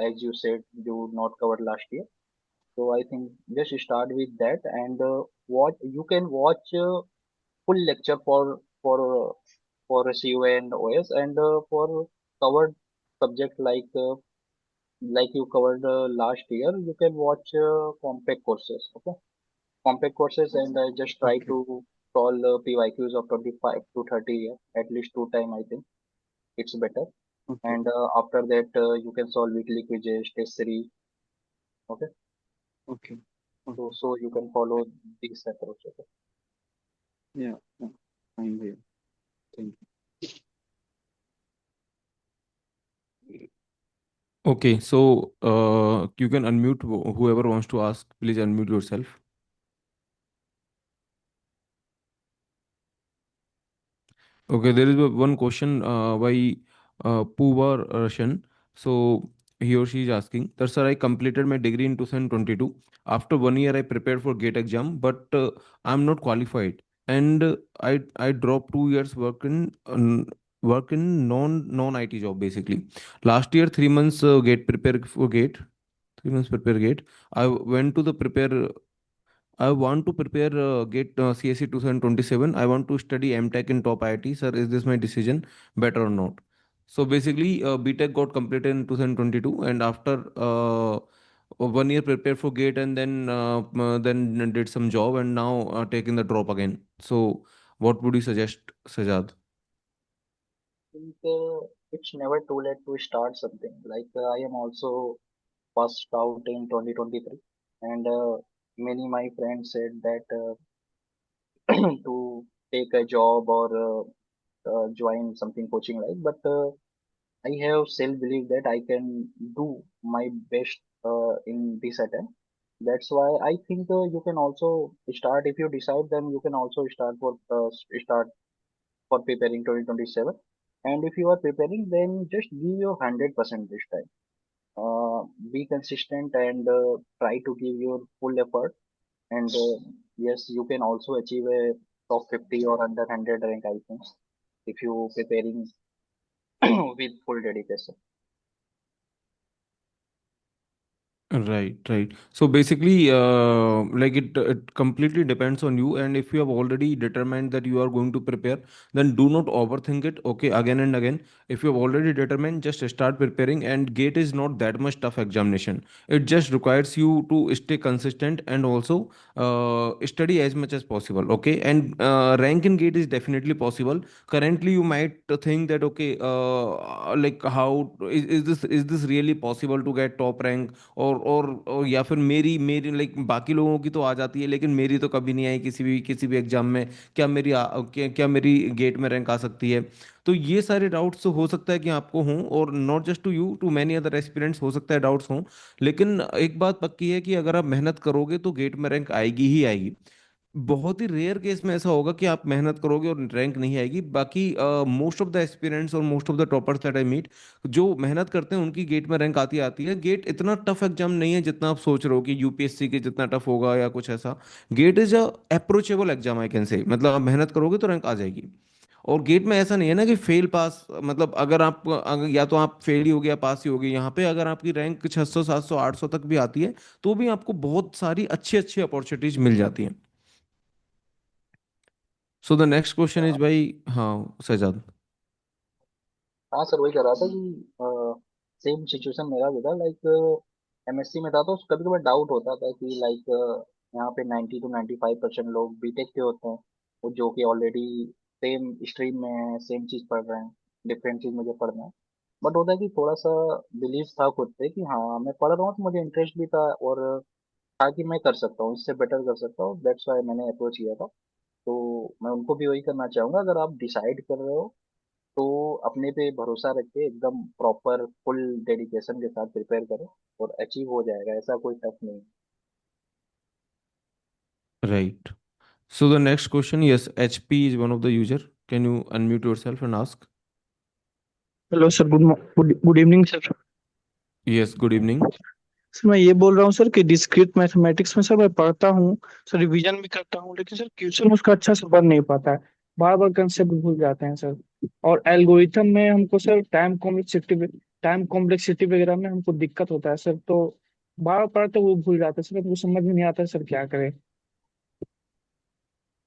as you said you not covered last year. So I think just start with that and watch. You can watch full lecture for COA and OS and for covered subject like you covered last year. You can watch compact courses. Okay, compact courses and just try Okay. to solve PYQs of 25 to 30 at least two time. I think it's better. Okay. And after that, you can solve weekly quizzes, test series. Okay, Okay. so Okay. you can follow this approach. Okay. Yeah. Yeah. Fine here. Thank Okay, so you can unmute whoever wants to ask. Please unmute yourself. Okay, there is one question by Puva Roshan. So he or she is asking that, sir, I completed my degree in 2022. After 1 year, I prepared for GATE exam, but I'm not qualified, and I dropped 2 years work in non IT job basically. Last year, 3 months GATE prepare for GATE. 3 months prepare GATE. I went to the prepare. I want to prepare GATE CSE 2027. I want to study MTech in top IIT. Sir, is this my decision better or not? So basically, BTech got completed in 2022, and after 1 year prepared for GATE, and then did some job, and now taking the drop again. So what would you suggest, Sajad? Think it's never too late to start something. Like I am also passed out in 2023, and many my friends said that to take a job or join something coaching like. But I have self belief that I can do my best in this attempt. That's why I think you can also start if you decide. Then you can also start for preparing 2027. And if you are preparing, then just give your 100% this time. Be consistent and try to give your full effort. And yes, you can also achieve a top 50 or under 100 rank, I think, if you preparing with full dedication. Right, right. So basically, like it completely depends on you. And if you have already determined that you are going to prepare, then do not overthink it. Okay, again and again. If you have already determined, just start preparing. And GATE is not that much tough examination. It just requires you to stay consistent and also study as much as possible. Okay, and rank in GATE is definitely possible. Currently, you might think that okay, like how is this really possible to get top rank? और या फिर मेरी like बाकी लोगों की तो आ जाती है लेकिन मेरी तो कभी नहीं आई किसी भी एग्जाम में। क्या मेरी गेट में रैंक आ सकती है? तो ये सारे डाउट्स हो सकता है कि आपको हों, और not just to you, to many other aspirants हो सकता है डाउट्स हों। लेकिन एक बात पक्की है कि अगर आप मेहनत करोगे तो गेट में रैंक आएगी ही आएगी। बहुत ही रेयर केस में ऐसा होगा कि आप मेहनत करोगे और रैंक नहीं आएगी। बाकी मोस्ट ऑफ द एस्पिरेंट्स और most of the toppers that I meet, जो मेहनत करते हैं उनकी गेट में रैंक आती आती है। गेट इतना टफ एग्जाम नहीं है जितना आप सोच रहे हो कि यूपीएससी के जितना टफ होगा या कुछ ऐसा। GATE is a approachable exam, I can say, मतलब आप मेहनत करोगे तो रैंक आ जाएगी। और गेट में ऐसा नहीं है ना कि फेल पास, मतलब अगर या तो आप फेल ही हो गया पास ही हो गए। यहाँ पे अगर आपकी रैंक 600 700 800 तक भी आती है तो भी आपको बहुत सारी अच्छी अच्छी अपॉर्चुनिटीज मिल जाती हैं। सो द नेक्स्ट क्वेश्चन इज भाई, हाँ सजाद। हाँ सर, वही कर रहा था कि सेम सिचुएशन मेरा भी था। लाइक एमएससी में था तो कभी कभी डाउट होता था कि लाइक यहाँ पे 90 to 95% लोग बीटेक के होते हैं, वो जो कि ऑलरेडी सेम स्ट्रीम में है, सेम चीज़ पढ़ रहे हैं, डिफरेंट चीज़ मुझे पढ़ना है। बट होता है कि थोड़ा सा बिलीव था खुद पे कि हाँ मैं पढ़ रहा हूँ, तो मुझे इंटरेस्ट भी था और था कि मैं कर सकता हूँ, इससे बेटर कर सकता हूँ। दैट्स वाई मैंने अप्रोच किया था। तो मैं उनको भी वही करना चाहूंगा, अगर आप डिसाइड कर रहे हो तो अपने पे भरोसा रख के एकदम प्रॉपर फुल डेडिकेशन के साथ प्रिपेयर करो और अचीव हो जाएगा, ऐसा कोई टफ नहीं है। Right. So the next question, yes, HP is one of the user. Can you unmute yourself and ask? Hello sir, good evening sir. Yes, good evening. Sir मैं ये बोल रहा हूँ सर कि डिस्क्रीट मैथमेटिक्स में sir मैं पढ़ता हूँ, सर रिवीजन भी करता हूँ, लेकिन सर क्वेश्चन उसका अच्छा से बन नहीं पाता है। बार बार कंसेप्ट भूल जाते हैं सर। और एल्गोरिथम में हमको सर टाइम कॉम्प्लेक्सिटी वगैरह में हमको दिक्कत होता है सर। तो बार बार पढ़ते वो भूल जाते हैं सर, हमको समझ में नहीं आता है सर क्या करें।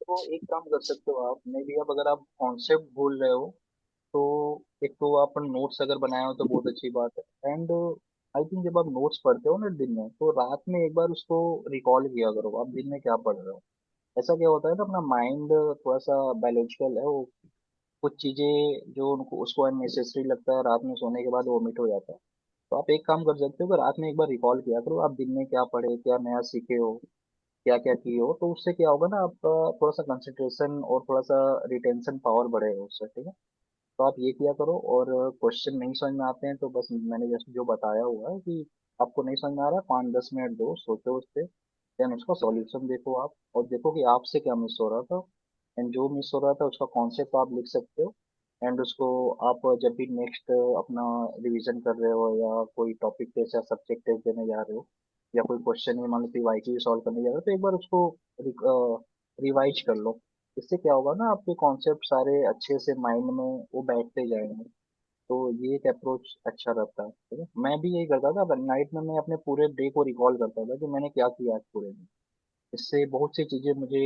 तो एक काम कर सकते हो आप, मे भी अब अगर आप कॉन्सेप्ट भूल रहे हो तो एक तो आप नोट्स अगर बनाए हो तो बहुत अच्छी बात है। एंड आई थिंक जब आप नोट्स पढ़ते हो ना दिन में, तो रात में एक बार उसको रिकॉल किया करो आप दिन में क्या पढ़ रहे हो। ऐसा क्या होता है ना, अपना माइंड थोड़ा सा बायोलॉजिकल है, वो कुछ चीजें जो उनको उसको अननेसेसरी लगता है रात में सोने के बाद वो ओमिट हो जाता है। तो आप एक काम कर सकते हो कि रात में एक बार रिकॉल किया करो आप दिन में क्या पढ़े, क्या नया सीखे हो, क्या क्या किए हो। तो उससे क्या होगा ना, आपका थोड़ा सा कंसंट्रेशन और थोड़ा सा रिटेंशन पावर बढ़ेगा उससे, ठीक है। तो आप ये किया करो। और क्वेश्चन नहीं समझ में आते हैं तो बस मैंने जैसे जो बताया हुआ है कि आपको नहीं समझ में आ रहा है, 5-10 मिनट दो, सोचो उस पर, देन उसका सॉल्यूशन देखो आप, और देखो कि आपसे क्या मिस हो रहा था। एंड जो मिस हो रहा था उसका कॉन्सेप्ट आप लिख सकते हो। एंड उसको आप जब भी नेक्स्ट अपना रिवीजन कर रहे हो या कोई टॉपिक टेस्ट या सब्जेक्ट टेस्ट देने जा रहे हो, या कोई क्वेश्चन ही मान लो पीवाईक्यू सॉल्व करने जा रहे हो, तो एक बार उसको रिवाइज कर लो। इससे क्या होगा ना, आपके कॉन्सेप्ट सारे अच्छे से माइंड में वो बैठते जाएंगे। तो ये एक अप्रोच अच्छा रहता है, ठीक है। मैं भी यही करता था, नाइट में मैं अपने पूरे डे को रिकॉल करता था कि मैंने क्या किया आज पूरे दिन। इससे बहुत सी चीजें मुझे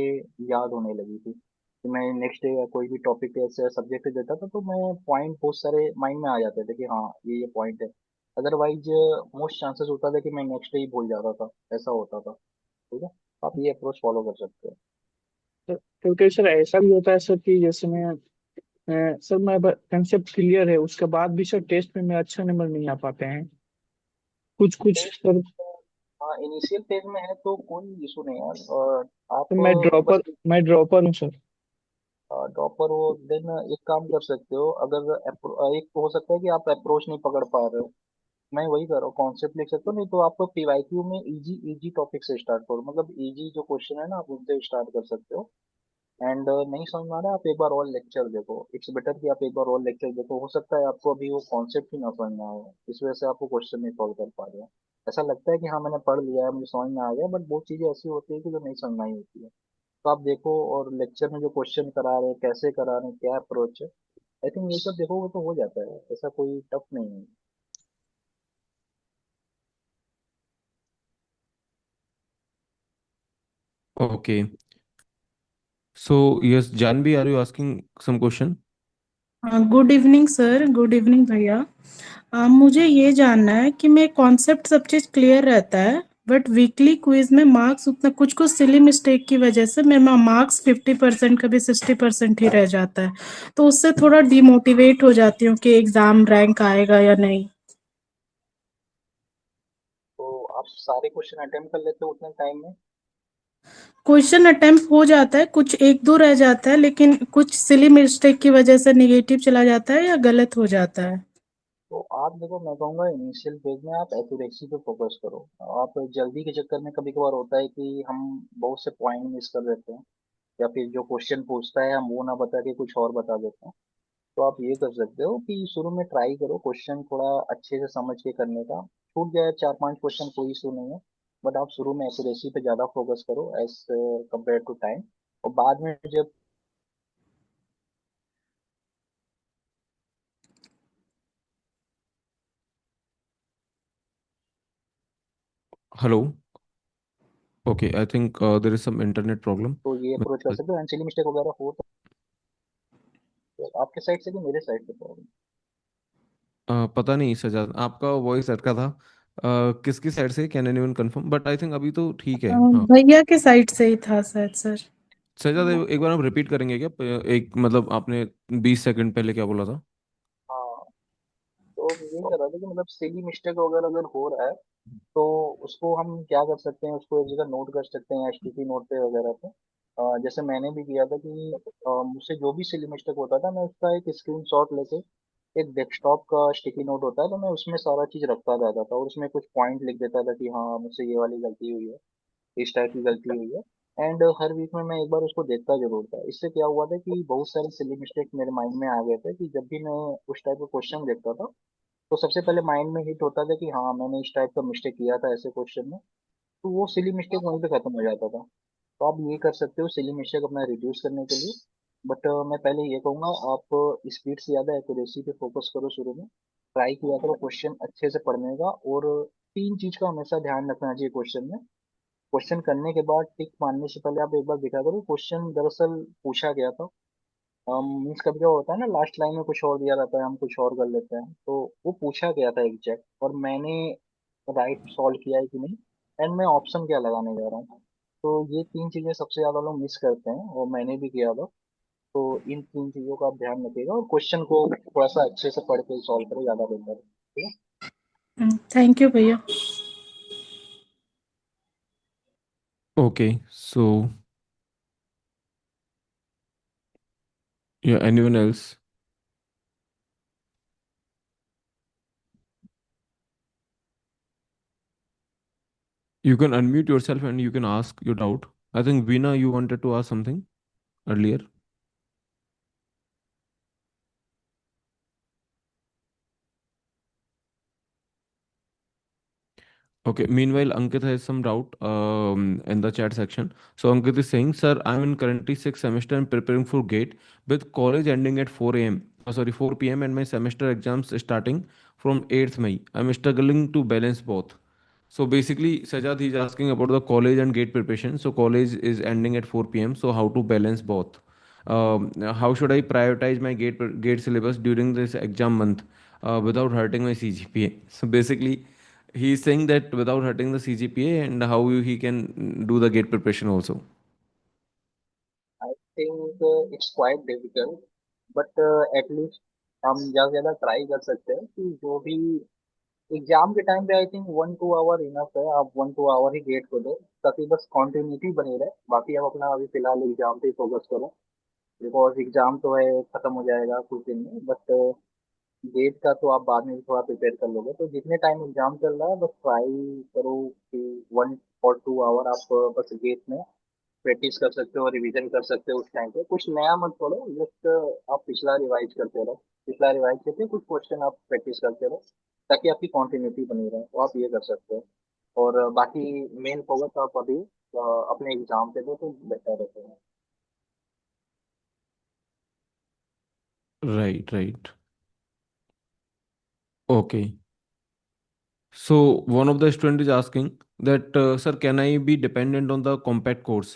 याद होने लगी थी कि मैं नेक्स्ट डे या कोई भी टॉपिक ऐसे सब्जेक्ट देता था तो मैं पॉइंट बहुत सारे माइंड में आ जाते थे कि हाँ ये पॉइंट है। अदरवाइज मोस्ट चांसेस होता था कि मैं नेक्स्ट डे ही भूल जाता था, ऐसा होता था, ठीक है। आप ये अप्रोच फॉलो कर सकते हो। क्योंकि सर ऐसा भी होता है सर कि जैसे सर मैं कंसेप्ट क्लियर है, उसके बाद भी सर टेस्ट में मेरा अच्छा नंबर नहीं आ पाते हैं कुछ कुछ सर। हाँ, इनिशियल फेज में है तो कोई इशू नहीं यार। और आप तो मैं बस ड्रॉपर मैं ड्रॉपर हूँ सर। टॉपर हो, देन एक काम कर सकते हो। अगर एक तो हो सकता है कि आप अप्रोच नहीं पकड़ पा रहे हो, मैं वही कर रहा हूँ, कॉन्सेप्ट लिख सकते हो। नहीं तो आपको पीवाईक्यू में इजी इजी टॉपिक से स्टार्ट करो, मतलब इजी जो क्वेश्चन है ना आप उनसे स्टार्ट कर सकते हो। एंड नहीं समझ में आ रहा है, आप एक बार और लेक्चर देखो। इट्स बेटर कि आप एक बार और लेक्चर देखो, हो सकता है आपको अभी वो कॉन्सेप्ट ही ना समझ में आए, इस वजह से आपको क्वेश्चन नहीं सॉल्व कर पा रहे हो। ऐसा लगता है कि हाँ मैंने पढ़ लिया है, मुझे समझ में आ गया, बट बहुत चीजें ऐसी होती है कि जो नहीं समझ में आई होती है। तो आप देखो, और लेक्चर में जो क्वेश्चन करा रहे हैं, कैसे करा रहे हैं, क्या अप्रोच है, आई थिंक ये सब देखोगे तो हो जाता है, ऐसा कोई टफ नहीं है। Okay. So yes, Janvi, are you asking some question? Good evening sir, good evening भैया। मुझे ये जानना है कि मैं कॉन्सेप्ट सब चीज़ क्लियर रहता है, बट वीकली क्विज में मार्क्स उतना कुछ कुछ सिली मिस्टेक की वजह से मेरा मार्क्स 50% कभी 60% ही रह जाता है। तो उससे थोड़ा डिमोटिवेट हो जाती हूँ कि एग्जाम रैंक आएगा या नहीं। तो आप सारे क्वेश्चन अटेम्प्ट कर लेते हो उतने टाइम में। क्वेश्चन अटेम्प्ट हो जाता है, कुछ एक दो रह जाता है, लेकिन कुछ सिली मिस्टेक की वजह से नेगेटिव चला जाता है या गलत हो जाता है। तो आप देखो, मैं कहूँगा इनिशियल फेज में आप एक्यूरेसी पे फोकस करो। आप जल्दी के चक्कर में कभी कभार होता है कि हम बहुत से पॉइंट मिस कर देते हैं, या फिर जो क्वेश्चन पूछता है हम वो ना बता के कुछ और बता देते हैं। तो आप ये कर सकते हो कि शुरू में ट्राई करो क्वेश्चन थोड़ा अच्छे से समझ के करने का। छूट जाए 4-5 क्वेश्चन, कोई इशू नहीं है। बट आप शुरू में एक्यूरेसी पे ज़्यादा फोकस करो एज कम्पेयर टू टाइम। और बाद में जब Hello. Okay, I think there is some internet problem. तो ये अप्रोच कर सकते हो। एंड मिस्टेक वगैरह हो तो आपके साइड से कि मेरे साइड से प्रॉब्लम। पता नहीं सजाद, आपका वॉइस अटका था। किसकी साइड से, can anyone confirm? But I think अभी तो ठीक है। हाँ, भैया के साइड से ही था शायद सर। सजाद, एक बार आप रिपीट करेंगे क्या? एक मतलब आपने 20 सेकंड पहले क्या बोला था? हाँ, तो यही कर रहा था कि मतलब सिली मिस्टेक वगैरह अगर हो रहा है तो उसको हम क्या कर सकते हैं, उसको एक जगह नोट कर सकते हैं स्टिकी नोट पे वगैरह पे। जैसे मैंने भी किया था कि मुझसे जो भी सिली मिस्टेक होता था मैं उसका एक स्क्रीनशॉट लेके, एक डेस्कटॉप का स्टिकी नोट होता है तो मैं उसमें सारा चीज रखता जाता था और उसमें कुछ पॉइंट लिख देता था कि हाँ मुझसे ये वाली गलती हुई है, इस टाइप की गलती हुई है। एंड हर वीक में मैं एक बार उसको देखता जरूर था। इससे क्या हुआ था कि बहुत सारे सिली मिस्टेक मेरे माइंड में आ गए थे कि जब भी मैं उस टाइप का क्वेश्चन देखता था तो सबसे पहले माइंड में हिट होता था कि हाँ मैंने इस टाइप का मिस्टेक किया था ऐसे क्वेश्चन में। तो वो सिली मिस्टेक वहीं पे खत्म हो जाता था। तो आप ये कर सकते हो सिली मिस्टेक अपना रिड्यूस करने के लिए। बट मैं पहले ये कहूंगा आप स्पीड से ज्यादा एक्यूरेसी पे फोकस करो शुरू में। ट्राई किया करो क्वेश्चन अच्छे से पढ़ने का। और तीन चीज का हमेशा ध्यान रखना चाहिए क्वेश्चन में। क्वेश्चन करने के बाद टिक मारने से पहले आप एक बार देखा करो क्वेश्चन दरअसल पूछा गया था। मीन्स कभी क्या होता है ना लास्ट लाइन में कुछ और दिया रहता है हम कुछ और कर लेते हैं। तो वो पूछा गया था एग्जैक्ट और मैंने राइट सॉल्व किया है कि नहीं एंड मैं ऑप्शन क्या लगाने जा रहा हूँ। तो ये तीन चीजें सबसे ज्यादा लोग मिस करते हैं और मैंने भी किया था। तो इन तीन चीजों का आप ध्यान रखिएगा और क्वेश्चन को थोड़ा सा अच्छे से पढ़ के सॉल्व करो ज्यादा बेहतर है। ठीक है। थैंक यू भैया। Okay, so yeah, anyone else? You can unmute yourself and you can ask your doubt. I think Veena, you wanted to ask something earlier. Okay. Meanwhile, Ankit has some doubt in the chat section. So Ankit is saying, "Sir, I'm in currently sixth semester and preparing for GATE with college ending at 4 a.m. Sorry, 4 p.m. and my semester exams starting from 8th May. I'm struggling to balance both." So basically, Sajad is asking about the college and GATE preparation. So college is ending at 4 p.m. So how to balance both? How should I prioritize my GATE syllabus during this exam month without hurting my CGPA? So basically, he is saying that without hurting the CGPA and how he can do the GATE preparation also. I think it's quite difficult but at least हम ज्यादा से ज्यादा try कर सकते हैं कि जो भी एग्जाम के टाइम पे आई थिंक 1-2 आवर इनफ है। आप 1-2 आवर ही गेट को दो ताकि बस कॉन्टिन्यूटी बनी रहे। बाकी आप अपना अभी फिलहाल एग्जाम पे फोकस करो बिकॉज एग्जाम तो है खत्म हो जाएगा कुछ दिन में। बट गेट का तो आप बाद में भी थोड़ा प्रिपेयर कर लोगे। तो जितने टाइम एग्जाम चल रहा है बस ट्राई करो कि 1 और 2 आवर आप बस गेट में प्रैक्टिस कर सकते हो रिवीजन कर सकते हो। उस टाइम पे कुछ नया मत पढ़ो जस्ट आप पिछला रिवाइज करते रहो। पिछला रिवाइज करके कुछ क्वेश्चन आप प्रैक्टिस करते रहो ताकि आपकी कॉन्टिन्यूटी बनी रहे। तो आप ये कर सकते हो। और बाकी मेन फोकस आप अभी अपने एग्जाम पे दो तो बेटर रहते हैं। Right, right. Okay. So one of the student is asking that, sir, can I be dependent on the compact course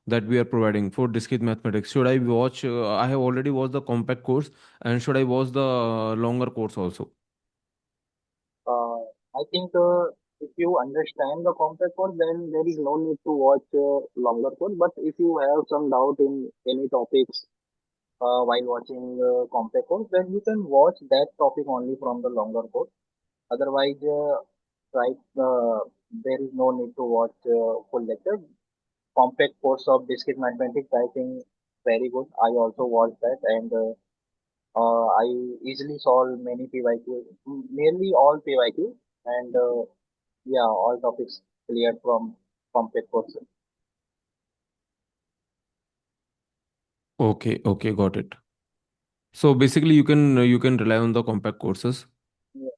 that we are providing for discrete mathematics? Should I watch? I have already watched the compact course, and should I watch the longer course also? I think if you understand the complex code, then there is no need to watch longer code. But if you have some doubt in any topics while watching complex code, then you can watch that topic only from the longer code. Otherwise, right, there is no need to watch full lecture. Compact course of discrete mathematics, I think very good. I also watched that and I easily solve many PYQ, nearly all PYQ, and yeah, all topics cleared from complex courses. Okay, okay, got it. So basically, you can rely on the compact courses. Yeah.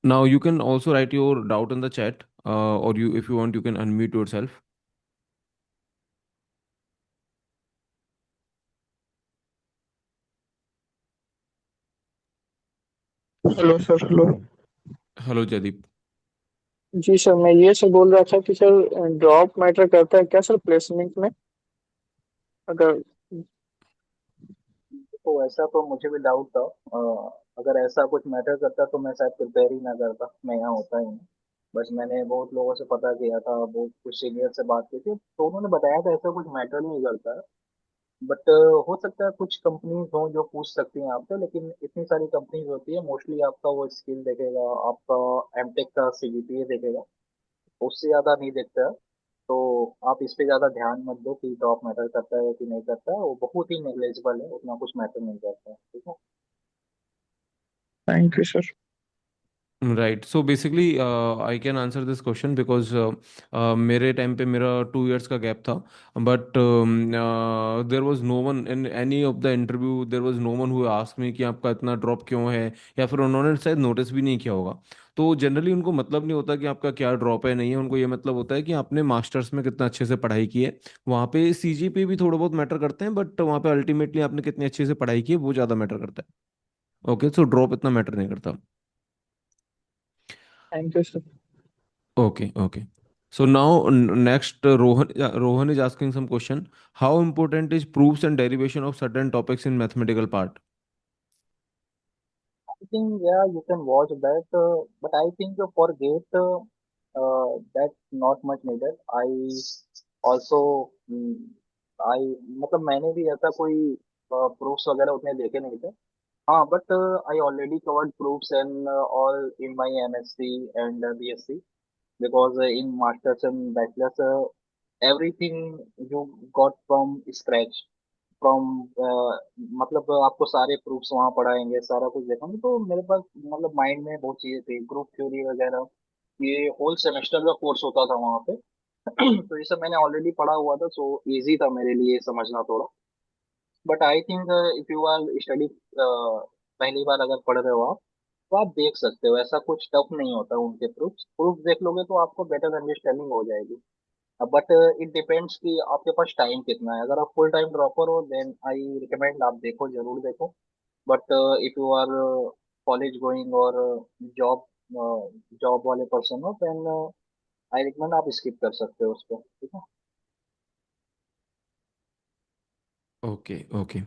Now you can also write your doubt in the chat, or you, if you want, you can unmute yourself. Hello sir. Hello. Hello, Jadip. जी sir, मैं ये सब बोल रहा था कि sir drop matter करता है क्या सर प्लेसमेंट में? अगर तो ऐसा तो मुझे भी डाउट था। अगर ऐसा कुछ मैटर करता तो मैं शायद प्रिपेयर ही ना करता। मैं यहाँ होता ही नहीं। बस मैंने बहुत लोगों से पता किया था बहुत कुछ सीनियर से बात की थी तो उन्होंने बताया था ऐसा कुछ मैटर नहीं करता है। बट हो सकता है कुछ कंपनीज हो जो पूछ सकती हैं आपसे। लेकिन इतनी सारी कंपनीज होती है मोस्टली आपका वो स्किल देखेगा आपका एमटेक का सीजीपीए देखेगा। उससे ज्यादा नहीं देखता है। तो आप इस पे ज्यादा ध्यान मत दो कि ड्रॉप मैटर करता है कि नहीं करता है। वो बहुत ही नेग्लेजिबल है उतना कुछ मैटर नहीं करता है। ठीक है। Thank you sir. Right. So basically, I can answer this question because मेरे टाइम पे मेरा 2 years का गैप था, but there was no one in any of the interview, there was no one who asked me कि आपका इतना drop क्यों है, या फिर उन्होंने शायद नोटिस भी नहीं किया होगा। तो जनरली उनको मतलब नहीं होता कि आपका क्या ड्रॉप है नहीं है, उनको ये मतलब होता है कि आपने मास्टर्स में कितना अच्छे से पढ़ाई की है। वहाँ पे सीजीपी भी थोड़ा बहुत मैटर करते हैं, बट वहाँ पे अल्टीमेटली आपने कितनी अच्छे से पढ़ाई की है वो ज़्यादा मैटर करता है। ओके, सो ड्रॉप इतना मैटर नहीं करता। Thank you sir. Okay, okay. So now next, Rohan, yeah, Rohan is asking some question. How important is proofs and derivation of certain topics in mathematical part? I think yeah, you can watch that, but I think for GATE, that's not much needed. I also I मतलब मैंने भी ऐसा कोई proofs वगैरह उतने देखे नहीं थे। हाँ, but I already covered proofs and all in my MSc and BSc, because in masters and bachelors, everything you got from scratch, from मतलब आपको सारे प्रूफ्स वहाँ पढ़ाएंगे, सारा कुछ देखेंगे। तो मेरे पास मतलब माइंड में बहुत चीजें थी, ग्रुप थ्योरी वगैरह, ये होल सेमेस्टर का कोर्स होता था वहाँ पे। तो ये सब मैंने ऑलरेडी पढ़ा हुआ था, सो इजी था मेरे लिए समझना थोड़ा। But I think if you are study पहली बार अगर पढ़ रहे हो आप, तो आप देख सकते हो, ऐसा कुछ टफ नहीं होता। उनके प्रूफ प्रूफ देख लोगे तो आपको बेटर अंडरस्टैंडिंग हो जाएगी। बट इट डिपेंड्स कि आपके पास टाइम कितना है। अगर आप फुल टाइम ड्रॉपर हो, देन आई रिकमेंड आप देखो, जरूर देखो। But if you are college going और जॉब जॉब वाले पर्सन हो, देन आई रिकमेंड आप स्किप कर सकते हो उसको, ठीक है। Okay, okay.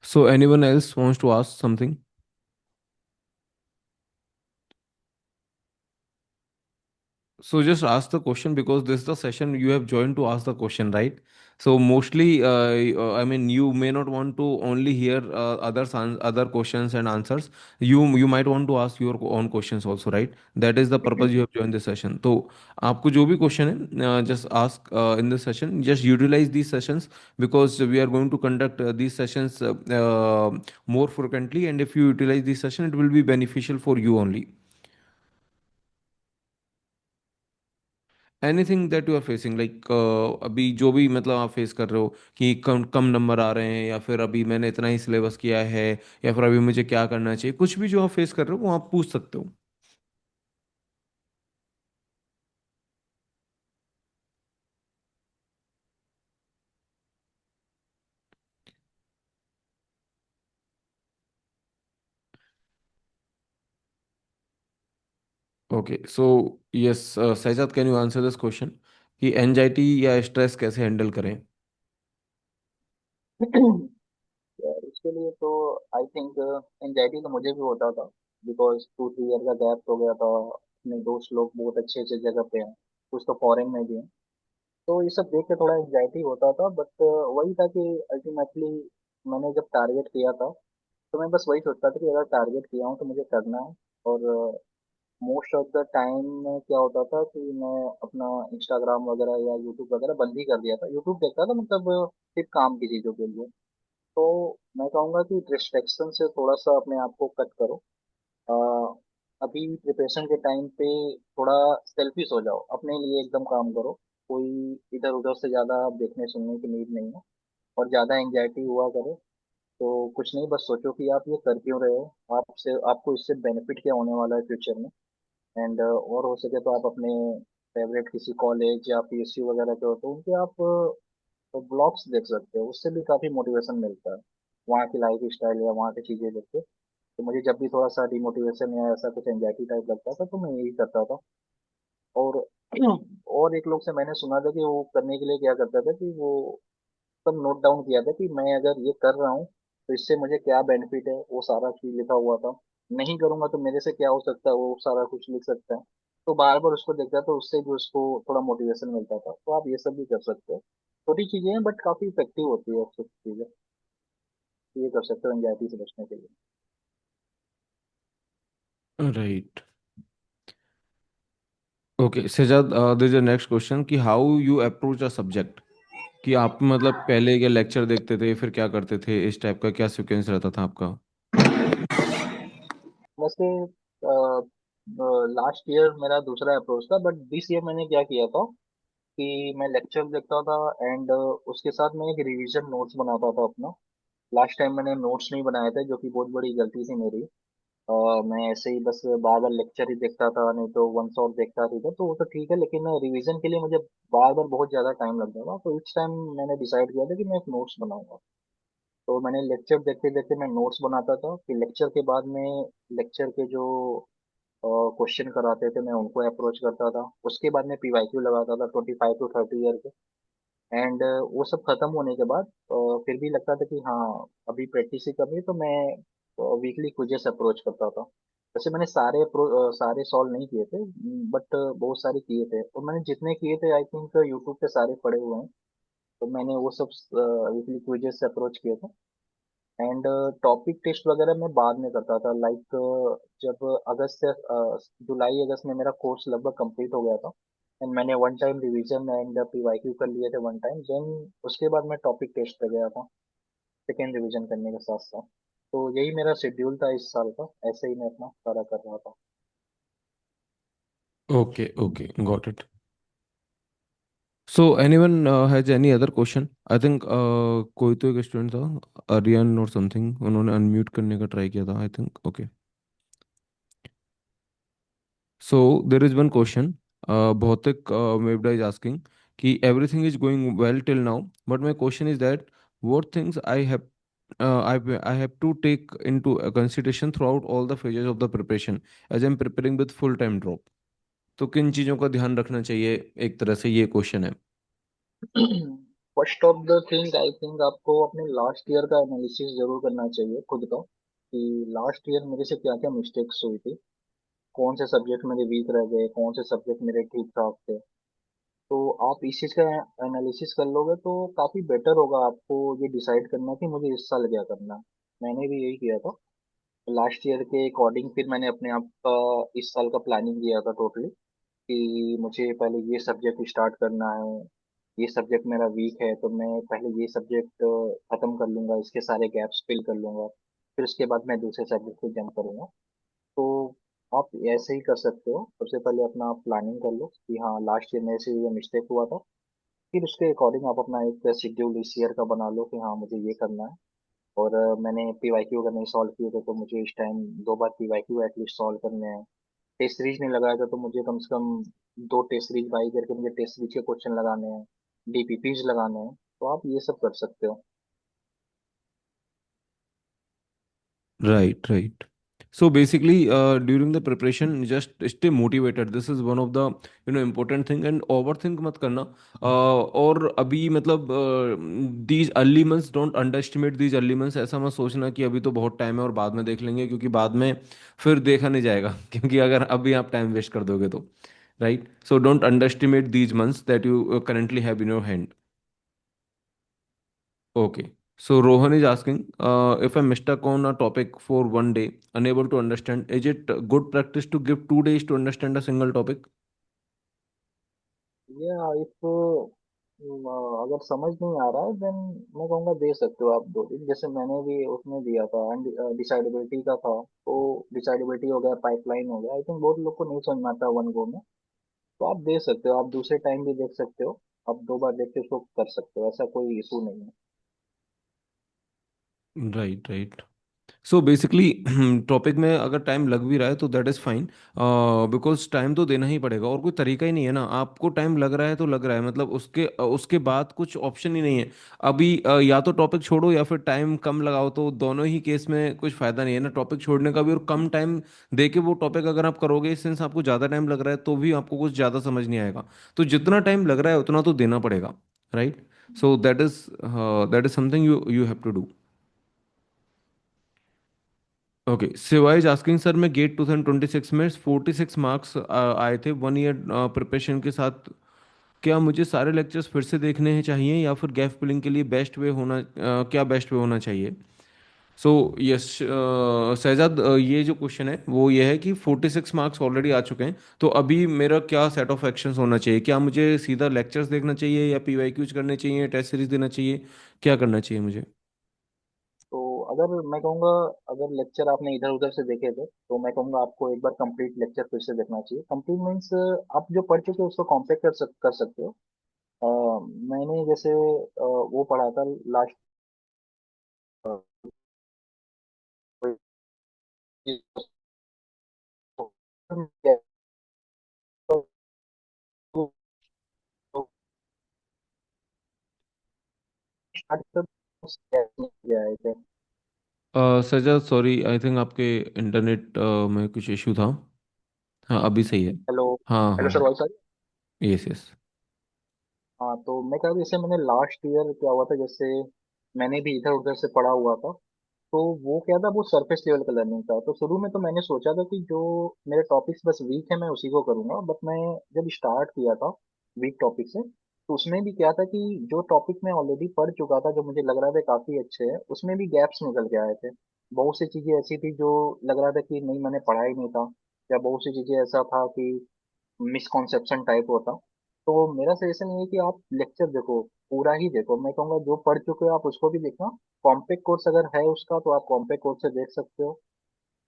So anyone else wants to ask something? So just ask the question because this is the session you have joined to ask the question, right? So mostly, I mean, you may not want to only hear other questions and answers. You might want to ask your own questions also, right? That is the purpose you have joined this session. तो आपको जो भी question है, just ask in this session. Just utilize these sessions because we are going to conduct these sessions more frequently, and if you utilize this session, it will be beneficial for you only. Anything that you are facing, like अभी जो भी मतलब आप face कर रहे हो कि कम कम number आ रहे हैं, या फिर अभी मैंने इतना ही सिलेबस किया है, या फिर अभी मुझे क्या करना चाहिए, कुछ भी जो आप फेस कर रहे हो वो आप पूछ सकते हो। Okay, so yes Shahzad, can you answer this question कि एंजाइटी या स्ट्रेस कैसे हैंडल करें? इसके लिए तो आई थिंक एंजाइटी तो मुझे भी होता था, बिकॉज 2-3 ईयर का गैप हो गया था। अपने दोस्त लोग बहुत अच्छे अच्छे जगह पे हैं, कुछ तो फॉरेन में भी हैं। तो ये सब देख के थोड़ा एंजाइटी होता था, बट वही था कि अल्टीमेटली मैंने जब टारगेट किया था, तो मैं बस वही सोचता था कि अगर टारगेट किया हूँ तो मुझे करना है। और मोस्ट ऑफ द टाइम में क्या होता था कि मैं अपना इंस्टाग्राम वगैरह या यूट्यूब वगैरह बंद ही कर दिया था। यूट्यूब देखता था मतलब सिर्फ काम की चीज़ों के लिए। तो मैं कहूँगा कि डिस्ट्रैक्शन से थोड़ा सा अपने आप को कट करो। अभी प्रिपरेशन के टाइम पे थोड़ा सेल्फिश हो जाओ, अपने लिए एकदम काम करो। कोई इधर उधर से ज़्यादा आप देखने सुनने की नीड नहीं है। और ज़्यादा एंजाइटी हुआ करे तो कुछ नहीं, बस सोचो कि आप ये कर क्यों रहे हो, आपसे आपको इससे बेनिफिट क्या होने वाला है फ्यूचर में। एंड और हो सके तो आप अपने फेवरेट किसी कॉलेज या पीएसयू वगैरह के हो तो उनके आप ब्लॉग्स देख सकते हो, उससे भी काफ़ी मोटिवेशन मिलता है। वहाँ की लाइफ स्टाइल या वहाँ की चीज़ें देख के। तो मुझे जब भी थोड़ा सा डिमोटिवेशन या ऐसा कुछ एंजाइटी टाइप लगता था, तो मैं यही करता था। और और एक लोग से मैंने सुना था कि वो करने के लिए क्या करता था कि वो सब नोट डाउन किया था कि मैं अगर ये कर रहा हूँ तो इससे मुझे क्या बेनिफिट है, वो सारा चीज लिखा हुआ था। नहीं करूंगा तो मेरे से क्या हो सकता है, वो सारा कुछ लिख सकता है। तो बार बार उसको देखता था, उससे भी उसको थोड़ा मोटिवेशन मिलता था। तो आप ये सब भी कर सकते हो, छोटी चीजें हैं बट काफी इफेक्टिव होती है सब चीजें। तो ये कर सकते हो एंजाइटी से बचने के लिए। Right. Okay Shahzad, this is next question कि how you approach a subject, कि आप मतलब पहले के लेक्चर देखते थे फिर क्या करते थे, इस टाइप का क्या सीक्वेंस रहता था आपका? वैसे लास्ट ईयर मेरा दूसरा अप्रोच था, बट दिस ईयर मैंने क्या किया था कि मैं लेक्चर देखता था एंड उसके साथ मैं एक रिवीजन नोट्स बनाता था अपना। लास्ट टाइम मैंने नोट्स नहीं बनाए थे, जो कि बहुत बड़ी गलती थी मेरी। मैं ऐसे ही बस बार बार लेक्चर ही देखता था, नहीं तो वन शॉट देखता था तो वो तो ठीक है, लेकिन रिवीजन के लिए मुझे बार बार बहुत ज्यादा टाइम लग जाता, तो इस टाइम मैंने डिसाइड किया था कि मैं एक नोट्स बनाऊंगा। तो मैंने लेक्चर देखते देखते मैं नोट्स बनाता था, फिर लेक्चर के बाद में लेक्चर के जो क्वेश्चन कराते थे मैं उनको अप्रोच करता था। उसके बाद में पीवाईक्यू लगाता था 25 to 30 ईयर के। एंड वो सब खत्म होने के बाद फिर भी लगता था कि हाँ अभी प्रैक्टिस ही करनी है, तो मैं वीकली क्विजेस अप्रोच करता था। वैसे मैंने सारे सॉल्व नहीं किए थे, बट बहुत सारे किए थे, और मैंने जितने किए थे आई थिंक यूट्यूब पे सारे पड़े हुए हैं। तो मैंने वो सब वीकली क्विजेस से अप्रोच किए थे। एंड टॉपिक टेस्ट वगैरह मैं बाद में करता था, लाइक जब अगस्त से जुलाई अगस्त में मेरा कोर्स लगभग कंप्लीट हो गया था, एंड मैंने one time revision and PYQ कर लिए थे वन टाइम, देन उसके बाद मैं टॉपिक टेस्ट पे गया था सेकेंड रिवीजन करने के साथ साथ। तो यही मेरा शेड्यूल था इस साल का, ऐसे ही मैं अपना सारा कर रहा था। Okay, okay, got it. So anyone has any other question? I think कोई तो एक स्टूडेंट था, आर्यन और समथिंग, उन्होंने अनम्यूट करने का ट्राई किया था, I think. Okay, so there is one question. Bhautik Mevda is asking कि everything is going well till now, but my question is that what things I have to take into consideration throughout all the phases of the preparation as I'm preparing with full time drop. तो किन चीज़ों का ध्यान रखना चाहिए, एक तरह से ये क्वेश्चन है। First of the thing I think आपको अपने लास्ट ईयर का एनालिसिस जरूर करना चाहिए खुद का, कि लास्ट ईयर मेरे से क्या क्या मिस्टेक्स हुई थी, कौन से सब्जेक्ट मेरे वीक रह गए, कौन से सब्जेक्ट मेरे ठीक ठाक थे। तो आप इस चीज़ का एनालिसिस कर लोगे तो काफ़ी बेटर होगा आपको ये डिसाइड करना कि मुझे इस साल क्या करना है। मैंने भी यही किया था। लास्ट ईयर के अकॉर्डिंग फिर मैंने अपने आप का इस साल का प्लानिंग किया था टोटली, कि मुझे पहले ये सब्जेक्ट स्टार्ट करना है, ये सब्जेक्ट मेरा वीक है तो मैं पहले ये सब्जेक्ट खत्म कर लूंगा, इसके सारे गैप्स फिल कर लूंगा, फिर उसके बाद मैं दूसरे सब्जेक्ट पे जंप करूंगा। तो आप ऐसे ही कर सकते हो, सबसे पहले अपना प्लानिंग कर लो कि हाँ लास्ट ईयर मेरे से ये मिस्टेक हुआ था, फिर उसके अकॉर्डिंग आप अपना एक शेड्यूल इस ईयर का बना लो कि हाँ मुझे ये करना है। और मैंने पीवाईक्यू अगर नहीं सॉल्व किए थे तो मुझे इस टाइम दो बार पीवाईक्यू एटलीस्ट सॉल्व करने हैं। टेस्ट सीरीज नहीं लगाया था तो मुझे कम से कम दो टेस्ट सीरीज बाई करके मुझे टेस्ट सीरीज के क्वेश्चन लगाने हैं, डीपीपीज लगाने हैं। तो आप ये सब कर सकते हो। Right, right. So basically, during the preparation, just stay motivated. This is one of the important thing, and overthink मत करना। और अभी मतलब these early months, don't underestimate these early months। ऐसा मत सोचना कि अभी तो बहुत टाइम है और बाद में देख लेंगे, क्योंकि बाद में फिर देखा नहीं जाएगा क्योंकि अगर अभी आप टाइम वेस्ट कर दोगे तो, right? So don't underestimate these months that you currently have in your hand. Okay. So Rohan is asking, if I mistake on a topic for one day, unable to understand, is it good practice to give 2 days to understand a single topic? ये if अगर समझ नहीं आ रहा है then मैं कहूँगा दे सकते हो आप 2 दिन, जैसे मैंने भी उसमें दिया था डिसाइडेबिलिटी का था। तो डिसाइडेबिलिटी हो गया, पाइपलाइन हो गया, आई थिंक बहुत लोग को नहीं समझ में आता वन गो में। तो आप दे सकते हो, आप दूसरे टाइम भी देख सकते हो, आप दो बार देख के उसको कर सकते हो, ऐसा कोई इशू नहीं है। Right, right. So basically topic में अगर टाइम लग भी रहा है तो that is fine, because time तो देना ही पड़ेगा, और कोई तरीका ही नहीं है ना। आपको टाइम लग रहा है तो लग रहा है, मतलब उसके बाद कुछ ऑप्शन ही नहीं है। अभी या तो टॉपिक छोड़ो या फिर टाइम कम लगाओ, तो दोनों ही केस में कुछ फ़ायदा नहीं है ना टॉपिक छोड़ने का भी, और कम टाइम दे के वो टॉपिक अगर आप करोगे, सिंस आपको ज़्यादा टाइम लग रहा है तो भी आपको कुछ ज़्यादा समझ नहीं आएगा। तो जितना टाइम लग रहा है उतना तो देना पड़ेगा, right? So that is something you you have to do. Okay, Shiva is asking sir, मैं गेट 2026 में 46 मार्क्स आए थे 1 ईयर प्रिपरेशन के साथ, क्या मुझे सारे लेक्चर्स फिर से देखने हैं चाहिए, या फिर गैप फिलिंग के लिए क्या बेस्ट वे होना चाहिए? सो यस शहजाद, ये जो क्वेश्चन है वो ये है कि 46 मार्क्स ऑलरेडी आ चुके हैं, तो अभी मेरा क्या सेट ऑफ एक्शंस होना चाहिए? क्या मुझे सीधा लेक्चर्स देखना चाहिए, या पीवाईक्यूज करने चाहिए, टेस्ट सीरीज देना चाहिए, क्या करना चाहिए मुझे? तो अगर मैं कहूँगा, अगर लेक्चर आपने इधर उधर से देखे थे तो मैं कहूँगा आपको एक बार कंप्लीट लेक्चर फिर से देखना चाहिए। कंप्लीट मीन्स आप जो पढ़ चुके हो उसको कॉम्पैक्ट कर सकते हो। मैंने जैसे वो पढ़ा था लास्ट आए थे। सजल सॉरी, आई थिंक आपके इंटरनेट में कुछ इशू था। हाँ अभी सही है। हेलो। हाँ हेलो हाँ सर, हाँ। वॉइस आ रही है? Yes yes. हाँ, तो मैं कह रहा जैसे मैंने लास्ट ईयर क्या हुआ था, जैसे मैंने भी इधर उधर से पढ़ा हुआ था। तो वो क्या था, वो सरफेस लेवल का लर्निंग था। तो शुरू में तो मैंने सोचा था कि जो मेरे टॉपिक्स बस वीक है मैं उसी को करूंगा, बट मैं जब स्टार्ट किया था वीक टॉपिक से, तो उसमें भी क्या था कि जो टॉपिक मैं ऑलरेडी पढ़ चुका था, जो मुझे लग रहा था काफी अच्छे हैं, उसमें भी गैप्स निकल के आए थे। बहुत सी चीजें ऐसी थी जो लग रहा था कि नहीं मैंने पढ़ा ही नहीं था, या बहुत सी चीजें ऐसा था कि मिसकॉन्सेप्शन टाइप होता। तो मेरा सजेशन ये है कि आप लेक्चर देखो, पूरा ही देखो। मैं कहूँगा जो पढ़ चुके हो आप उसको भी देखना। कॉम्पैक्ट कोर्स अगर है उसका तो आप कॉम्पैक्ट कोर्स से देख सकते हो।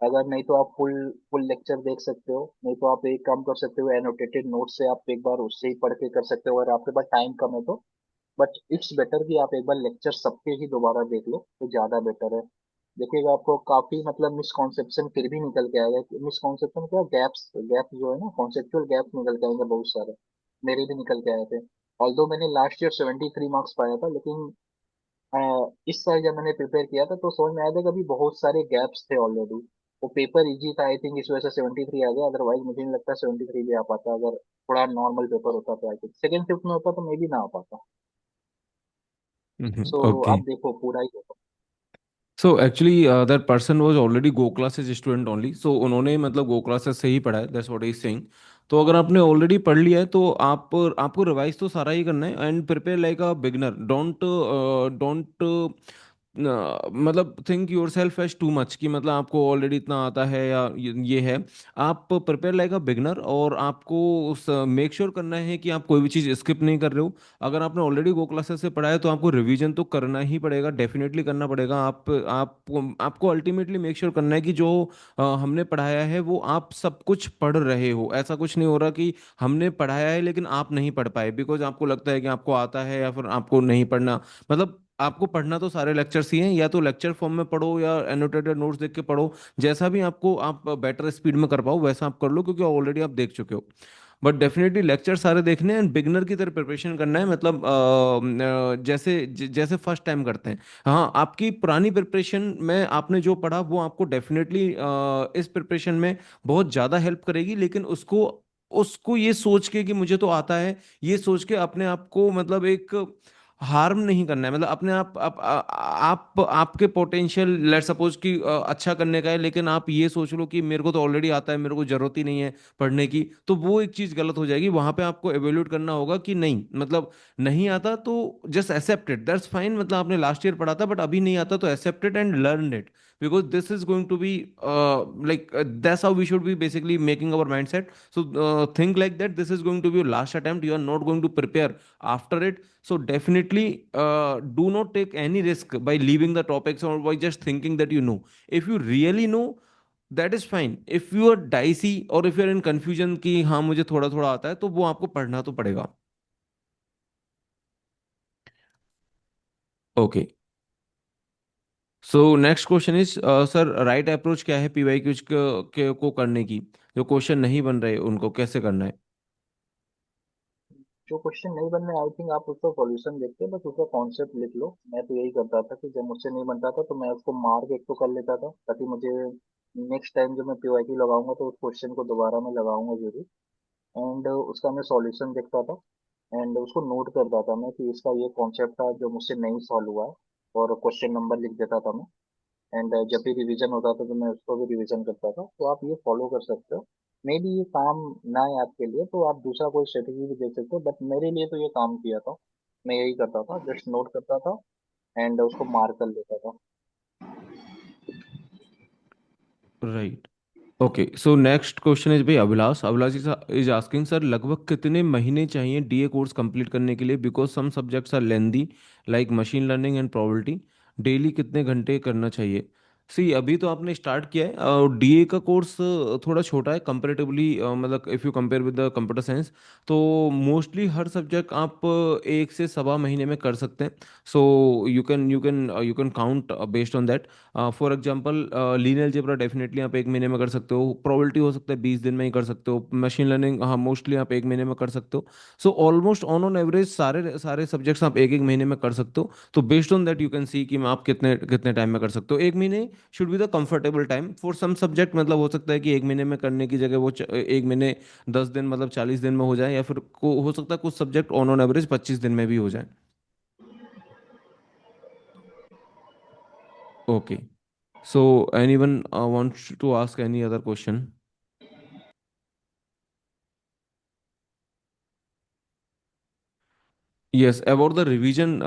अगर नहीं तो आप फुल फुल लेक्चर देख सकते हो। नहीं तो आप एक काम कर सकते हो, एनोटेटेड नोट से आप एक बार उससे ही पढ़ के कर सकते हो अगर आपके पास टाइम कम है तो। बट इट्स बेटर कि आप एक बार लेक्चर सबके ही दोबारा देख लो तो ज्यादा बेटर है। देखिएगा आपको काफी मतलब मिसकॉन्सेप्शन फिर भी निकल के आएगा। मिसकॉन्सेप्शन क्या, गैप्स गैप्स जो है ना, कॉन्सेप्चुअल गैप्स निकल के आएंगे बहुत सारे। मेरे भी निकल के आए थे। ऑल्दो मैंने लास्ट ईयर 73 मार्क्स पाया था, लेकिन इस साल जब मैंने प्रिपेयर किया था तो समझ में आया था कि अभी बहुत सारे गैप्स थे ऑलरेडी। वो पेपर इजी था, आई थिंक इस वजह से 73 आ गया। अदरवाइज मुझे नहीं लगता 73 भी आ पाता। अगर थोड़ा नॉर्मल पेपर होता तो आई थिंक सेकंड शिफ्ट में होता तो मे भी ना आ पाता। So okay. आप देखो, पूरा ही देखो। So actually that person was already go classes student only, so उन्होंने मतलब गो क्लासेस से ही पढ़ा है, that's what he is saying. तो अगर आपने ऑलरेडी पढ़ लिया है तो आपको रिवाइज तो सारा ही करना है and prepare like a beginner. Don't don't मतलब think yourself as too much कि मतलब आपको ऑलरेडी इतना आता है या ये है। आप प्रिपेयर लाइक अ बिगनर और आपको उस मेक श्योर करना है कि आप कोई भी चीज़ स्किप नहीं कर रहे हो। अगर आपने ऑलरेडी गो क्लासेस से पढ़ा है तो आपको रिवीजन तो करना ही पड़ेगा, डेफिनेटली करना पड़ेगा। आपको अल्टीमेटली मेक श्योर करना है कि जो हमने पढ़ाया है वो आप सब कुछ पढ़ रहे हो। ऐसा कुछ नहीं हो रहा कि हमने पढ़ाया है लेकिन आप नहीं पढ़ पाए बिकॉज आपको लगता है कि आपको आता है या फिर आपको नहीं पढ़ना। मतलब आपको पढ़ना तो सारे लेक्चर्स ही हैं, या तो लेक्चर फॉर्म में पढ़ो या एनोटेटेड नोट्स देख के पढ़ो। जैसा भी आपको आप बेटर स्पीड में कर पाओ वैसा आप कर लो क्योंकि ऑलरेडी आप देख चुके हो। बट डेफिनेटली लेक्चर सारे देखने हैं एंड बिगनर की तरह प्रिपरेशन करना है। मतलब जैसे फर्स्ट टाइम करते हैं। हाँ, आपकी पुरानी प्रिपरेशन में आपने जो पढ़ा वो आपको डेफिनेटली इस प्रिपरेशन में बहुत ज़्यादा हेल्प करेगी, लेकिन उसको उसको ये सोच के कि मुझे तो आता है, ये सोच के अपने आप को मतलब एक हार्म नहीं करना है। मतलब अपने आप आपके पोटेंशियल लेट सपोज कि अच्छा करने का है, लेकिन आप ये सोच लो कि मेरे को तो ऑलरेडी आता है, मेरे को जरूरत ही नहीं है पढ़ने की, तो वो एक चीज गलत हो जाएगी। वहां पे आपको एवेल्यूट करना होगा कि नहीं, मतलब नहीं आता तो just accept it, that's fine. मतलब आपने लास्ट ईयर पढ़ा था बट अभी नहीं आता तो accept it and learn it, because this is going to be that's how we should be basically making our mindset. So think like that this is going to be your last attempt, you are not going to prepare after it. So definitely do not take any risk by leaving the topics or by just thinking that you know. If you really know, that is fine. If you are dicey or if you are in confusion कि हाँ मुझे थोड़ा थोड़ा आता है, तो वो आपको पढ़ना तो पड़ेगा। Okay. So next question is sir, right approach क्या है पीवाई क्यूज को करने की? जो क्वेश्चन नहीं बन रहे उनको कैसे करना है? जो क्वेश्चन नहीं बनने, आई थिंक आप उसका सॉल्यूशन देखते बस उसका कॉन्सेप्ट लिख लो। मैं तो यही करता था कि जब मुझसे नहीं बनता था तो मैं उसको मार्क एक तो कर लेता था, ताकि मुझे नेक्स्ट टाइम जब मैं पीवाईक्यू लगाऊंगा तो उस क्वेश्चन को दोबारा मैं लगाऊंगा जरूर। एंड उसका मैं सॉल्यूशन देखता था एंड उसको नोट करता था मैं कि इसका ये कॉन्सेप्ट था जो मुझसे नहीं सॉल्व हुआ है, और क्वेश्चन नंबर लिख देता था मैं। एंड जब भी रिवीजन होता था तो मैं उसको भी रिवीजन करता था। तो आप ये फॉलो कर सकते हो। मे बी ये काम ना आए आपके लिए तो आप दूसरा कोई स्ट्रेटेजी भी देख सकते हो, बट मेरे लिए तो ये काम किया था। मैं यही करता था, जस्ट नोट करता था एंड उसको मार्क कर लेता था। Right. Okay, so next question is भाई Abhilash. Abhilash is asking sir, लगभग कितने महीने चाहिए डीए कोर्स कंप्लीट करने के लिए? Because some subjects are lengthy like machine learning and probability, daily कितने घंटे करना चाहिए? सी, अभी तो आपने स्टार्ट किया है और डीए का कोर्स थोड़ा छोटा है कंपेरेटिवली, मतलब if you compare with the computer science, तो मोस्टली हर सब्जेक्ट आप 1 से 1.25 महीने में कर सकते हैं। सो you can count based on that. For example, linear algebra definitely आप 1 महीने में कर सकते हो, प्रोबेबिलिटी हो सकता है 20 दिन में ही कर सकते हो, मशीन लर्निंग हाँ मोस्टली आप 1 महीने में कर सकते हो। सो ऑलमोस्ट ऑन एवरेज सारे सारे सब्जेक्ट्स आप 1-1 महीने में कर सकते हो। तो based on that you can सी कि आप कितने कितने टाइम में कर सकते हो। 1 महीने should be the comfortable time for some subject, मतलब हो सकता है कि 1 महीने में करने की जगह वो 1 महीने 10 दिन मतलब 40 दिन में हो जाए, या फिर हो सकता है कुछ सब्जेक्ट ऑन एवरेज 25 दिन में भी हो जाए। Okay, so anyone wants to ask any other question? Yes, about the revision,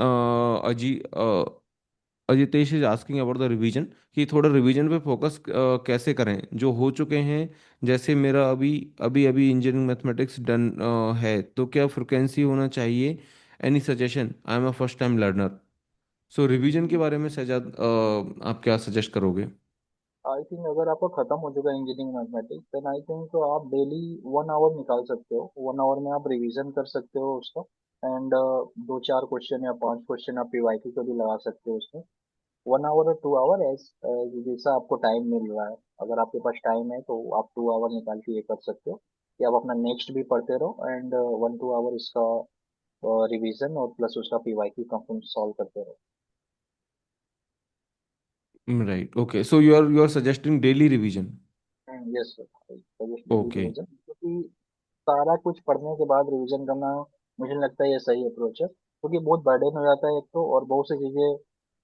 Ajitesh is asking about the revision, कि थोड़ा रिवीजन पे फोकस कैसे करें जो हो चुके हैं। जैसे मेरा अभी अभी अभी इंजीनियरिंग मैथमेटिक्स डन है, तो क्या फ्रिक्वेंसी होना चाहिए? Any suggestion? I am a first time learner. So revision के बारे में सजाद, आप क्या सजेस्ट करोगे? आई थिंक अगर आपका खत्म हो चुका है engineering mathematics, then I think तो आप डेली 1 आवर निकाल सकते हो। 1 आवर में आप रिवीजन कर सकते हो उसका। एंड 2-4 क्वेश्चन या 5 क्वेश्चन आप पीवाईक्यू को भी लगा सकते हो उसमें। 1 आवर और 2 आवर जैसा आपको टाइम मिल रहा है। अगर आपके पास टाइम है तो आप 2 आवर निकाल के ये कर सकते हो कि आप अपना नेक्स्ट भी पढ़ते रहो, एंड 1-2 आवर इसका रिवीजन और प्लस उसका पीवाईक्यू कंफर्म सॉल्व करते रहो। Right, okay, so you are suggesting daily revision? Yes sir, suggest daily okay. Revision, क्योंकि सारा कुछ पढ़ने के बाद रिवीजन करना मुझे लगता है ये सही अप्रोच है, क्योंकि बहुत बर्डन हो जाता है एक तो, और बहुत सी चीजें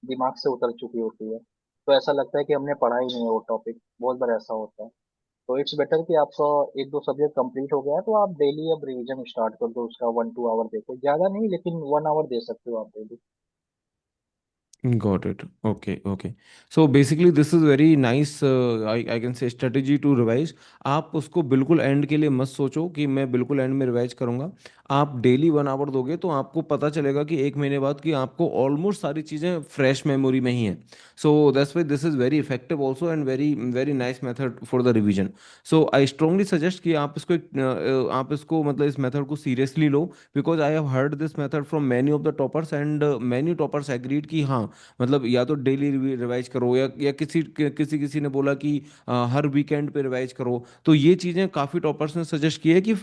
दिमाग से उतर चुकी होती है, तो ऐसा लगता है कि हमने पढ़ा ही नहीं है वो टॉपिक। बहुत बार ऐसा होता है। तो इट्स बेटर कि आपका 1-2 सब्जेक्ट कंप्लीट हो गया है तो आप डेली अब रिवीजन स्टार्ट कर दो, उसका 1-2 आवर देखो, ज्यादा नहीं लेकिन 1 आवर दे सकते हो आप daily. Got it. Okay, okay. So basically this is very nice, I can say strategy to revise. आप उसको बिल्कुल एंड के लिए मत सोचो कि मैं बिल्कुल एंड में रिवाइज करूंगा। आप डेली 1 आवर दोगे तो आपको पता चलेगा कि 1 महीने बाद कि आपको ऑलमोस्ट सारी चीज़ें फ्रेश मेमोरी में ही हैं। So that's why this is very effective also and very very nice method for the revision. So I strongly suggest कि आप इसको आप इसको मतलब इस मेथड को seriously low, because I have heard this method from many of the toppers and many toppers agreed कि हाँ, मतलब या तो डेली रिवाइज करो, या किसी किसी ने बोला कि हर वीकेंड पे रिवाइज करो। तो ये चीज़ें काफ़ी टॉपर्स ने सजेस्ट की है कि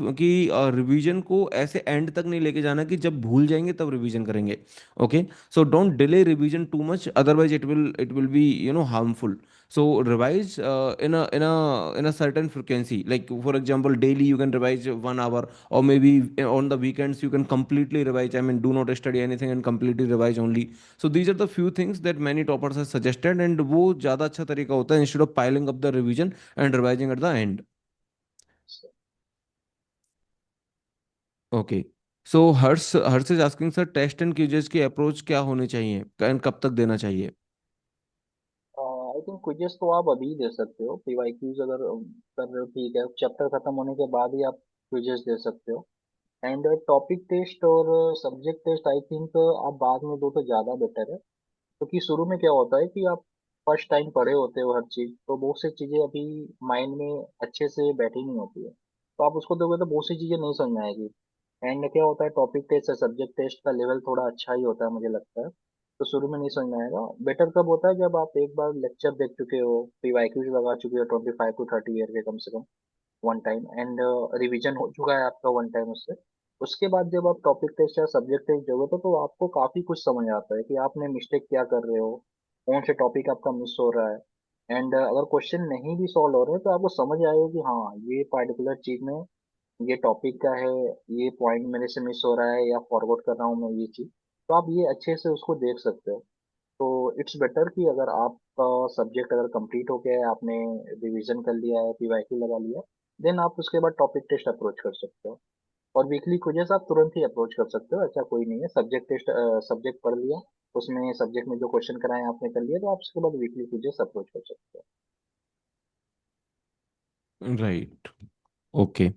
रिवीजन को ऐसे एंड तक नहीं लेके जाना कि जब भूल जाएंगे तब रिवीजन करेंगे। Okay, so don't delay revision too much, otherwise it will be harmful. So revise in a certain frequency, like for example daily you can revise 1 hour, or maybe on the weekends you can completely revise, I mean do not study anything and completely revise only. So these are the few things that many toppers have suggested, and वो ज़्यादा अच्छा तरीका होता है instead of piling up the revision and revising at the end. Okay. So Harsh is asking sir, test and quizzes की approach क्या होनी चाहिए and कब तक देना चाहिए? आई थिंक क्विजेस तो आप अभी दे सकते हो। पीवाईक्यूज अगर कर रहे हो ठीक है, चैप्टर खत्म होने के बाद ही आप क्विजेस दे सकते हो। एंड टॉपिक टेस्ट और सब्जेक्ट टेस्ट आई थिंक आप बाद में दो तो ज़्यादा बेटर है, क्योंकि शुरू में क्या होता है कि आप फर्स्ट टाइम पढ़े होते हो हर चीज़, तो बहुत सी चीज़ें अभी माइंड में अच्छे से बैठी नहीं होती है, तो आप उसको दोगे तो बहुत सी चीज़ें नहीं समझ में आएगी। एंड क्या होता है, टॉपिक टेस्ट या सब्जेक्ट टेस्ट का लेवल थोड़ा अच्छा ही होता है मुझे लगता है, तो शुरू में नहीं समझ में आएगा। बेटर कब होता है, जब आप एक बार लेक्चर देख चुके हो, पीवाईक्यूज लगा चुके हो 25 to 30 ईयर के कम से कम वन टाइम, एंड रिवीजन हो चुका है आपका वन टाइम उससे। उसके बाद जब आप टॉपिक टेस्ट या सब्जेक्ट टेस्ट दोगे तो आपको काफी कुछ समझ आता है कि आपने मिस्टेक क्या कर रहे हो, कौन से टॉपिक आपका मिस हो रहा है। एंड अगर क्वेश्चन नहीं भी सॉल्व हो रहे हैं तो आपको समझ आएगा कि हाँ ये पर्टिकुलर चीज में ये टॉपिक का है, ये पॉइंट मेरे से मिस हो रहा है या फॉरवर्ड कर रहा हूँ मैं ये चीज, तो आप ये अच्छे से उसको देख सकते हो। तो इट्स बेटर कि अगर आपका सब्जेक्ट अगर कंप्लीट हो गया है, आपने रिवीजन कर लिया है, पीवाईक्यू लगा लिया, देन आप उसके बाद टॉपिक टेस्ट अप्रोच कर सकते हो। और वीकली क्विज़ेस आप तुरंत ही अप्रोच कर सकते हो, ऐसा कोई नहीं है। सब्जेक्ट टेस्ट सब्जेक्ट पढ़ लिया, उसमें सब्जेक्ट में जो क्वेश्चन कराए आपने कर लिया, तो आप उसके बाद वीकली क्विज़ेस अप्रोच कर सकते Right. Okay.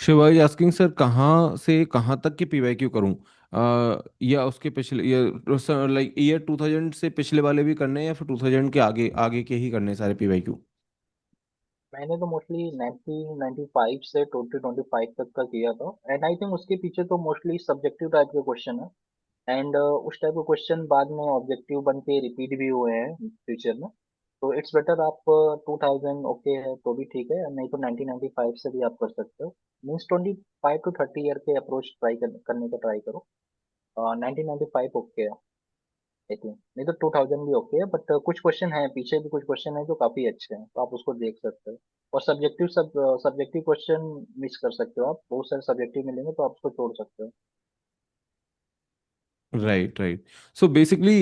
Shiva is asking sir कहाँ से कहाँ तक की पीवाईक्यू करूँ, या उसके पिछले या लाइक ईयर 2000 से पिछले वाले भी करने हैं या फिर 2000 के आगे आगे के ही करने हैं सारे पीवाईक्यू। मैंने तो मोस्टली 1995 से 2025 तक का किया था, एंड आई थिंक उसके पीछे तो मोस्टली सब्जेक्टिव टाइप के क्वेश्चन है। एंड उस टाइप के क्वेश्चन बाद में ऑब्जेक्टिव बन के रिपीट भी हुए हैं फ्यूचर में। तो इट्स बेटर आप 2000 ओके है तो भी ठीक है, नहीं तो 1995 से भी आप कर सकते हो। मीन्स 25 to 30 ईयर के अप्रोच करने का ट्राई करो। 1995 ओके है आई थिंक, नहीं तो 2000 भी ओके है, बट कुछ क्वेश्चन है पीछे भी, कुछ क्वेश्चन है जो काफी अच्छे हैं तो आप उसको देख सकते हो। और सब्जेक्टिव क्वेश्चन मिस कर सकते हो, आप बहुत सारे सब्जेक्टिव मिलेंगे तो आप उसको छोड़ सकते हो। Right right. So basically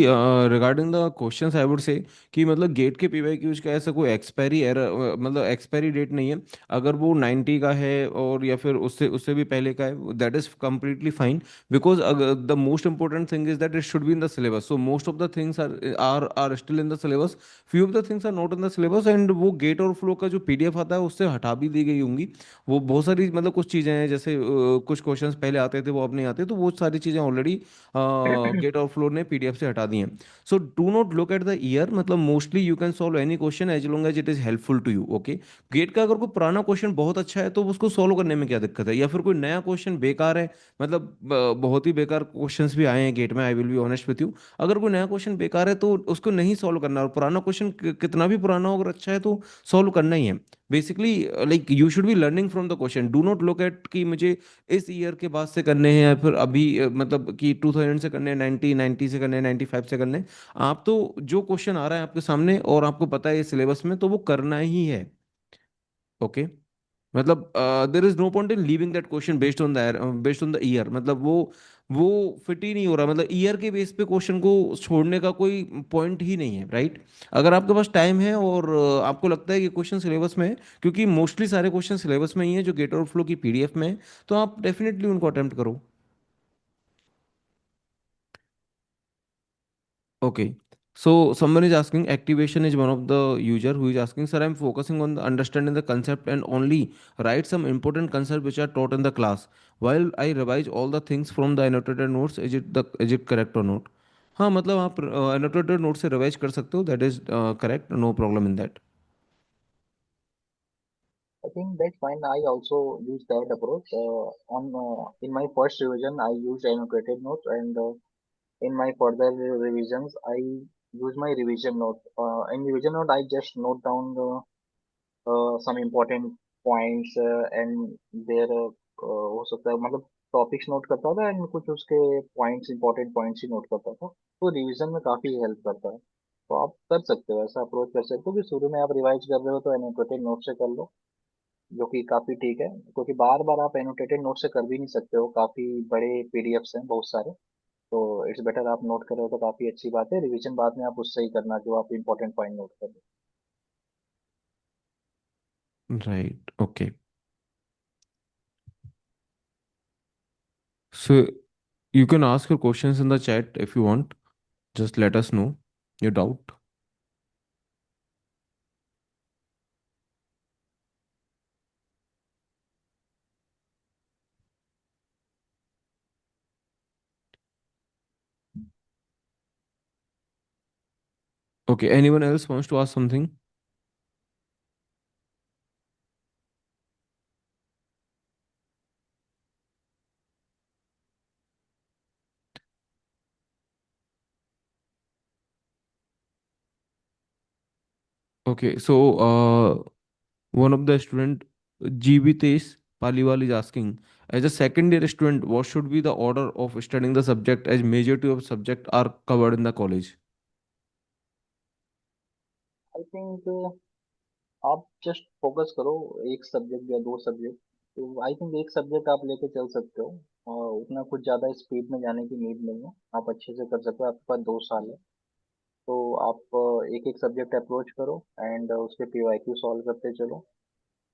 regarding the questions I would say कि मतलब गेट के पीवाईक्यूज का ऐसा कोई एक्सपायरी एरर मतलब एक्सपायरी डेट नहीं है। अगर वो 90 का है और या फिर उससे उससे भी पहले का है, that is completely fine. Because the most important thing is that it should be in the syllabus, so most of the things are still in the syllabus, few of the things are not in the syllabus. And वो GATE और flow का जो PDF आता है उससे हटा भी दी गई होंगी। वो बहुत सारी मतलब कुछ चीज़ें हैं, जैसे कुछ क्वेश्चंस पहले आते थे वो अब नहीं आते, तो वो सारी चीज़ें ऑलरेडी गेट और फ्लो ने पीडीएफ से हटा दी हैं। So do not look at the year, मतलब mostly you can solve any question as long as it is helpful to you. Okay, GATE का अगर कोई पुराना क्वेश्चन बहुत अच्छा है तो उसको सॉल्व करने में क्या दिक्कत है, या फिर कोई नया क्वेश्चन बेकार है, मतलब बहुत ही बेकार क्वेश्चंस भी आए हैं गेट में, I will be honest with you. अगर कोई नया क्वेश्चन बेकार है तो उसको नहीं सॉल्व करना, और पुराना क्वेश्चन कितना भी पुराना हो अगर अच्छा है तो सॉल्व करना ही है। Basically like you should be learning from the question, do not look eight कि मुझे इस ईयर के बाद से करने हैं या फिर अभी मतलब कि 2000 से करने हैं, 90 से करने हैं, 95 से करने हैं। आप तो जो क्वेश्चन आ रहा है आपके सामने और आपको पता है सिलेबस में, तो वो करना ही है। ओके, मतलब there is no point in leaving that question based on the year, मतलब वो फिट ही नहीं हो रहा, मतलब ईयर के बेस पे क्वेश्चन को छोड़ने का कोई पॉइंट ही नहीं है, राइट। अगर आपके पास टाइम है और आपको लगता है कि क्वेश्चन सिलेबस में है, क्योंकि मोस्टली सारे क्वेश्चन सिलेबस में ही है जो गेट और फ्लो की पीडीएफ में है, तो आप डेफिनेटली उनको अटेम्प्ट करो। Okay. So someone is asking, activation is one of the user who is asking, sir, I'm focusing on the understanding the concept and only write some important concepts which are taught in the class. While I revise all the things from the annotated notes, is it correct or not? हाँ, मतलब आप annotated notes से revise कर सकते हो, that is correct, no problem in that. I think that's fine. I also use that approach. On In my first revision, I used annotated notes, and in my further revisions, I use my revision note. In revision note, I just note down some important points, and their हो सकता है मतलब topics note करता था, and कुछ उसके points important points ही note करता था, तो रिवीजन में काफी हेल्प करता है। तो आप कर सकते हो, ऐसा अप्रोच कर सकते हो कि शुरू में आप रिवाइज कर रहे हो तो एनोटेटेड नोट से कर लो, जो कि काफी ठीक है, क्योंकि बार बार आप एनोटेटेड नोट से कर भी नहीं सकते हो, काफी बड़े पीडीएफ्स हैं बहुत सारे। तो इट्स बेटर आप नोट कर रहे हो तो काफी अच्छी बात है, रिवीजन बाद में आप उससे ही करना जो आप इंपॉर्टेंट पॉइंट नोट कर रहे हो। Right. Okay. So you can ask your questions in the chat if you want. Just let us know your doubt. Okay. Anyone else wants to ask something? Okay. So one of the student, GB Tesh Paliwal, is asking, as a second year student, what should be the order of studying the subject as majority of subject are covered in the college? I think आप just focus करो एक subject या दो subject. तो I think एक subject आप लेके चल सकते हो, और उतना कुछ ज़्यादा स्पीड में जाने की नीड नहीं है, आप अच्छे से कर सकते हो, आपके पास 2 साल है। तो आप एक एक सब्जेक्ट अप्रोच करो, एंड उसके पीवाईक्यू सॉल्व करते चलो।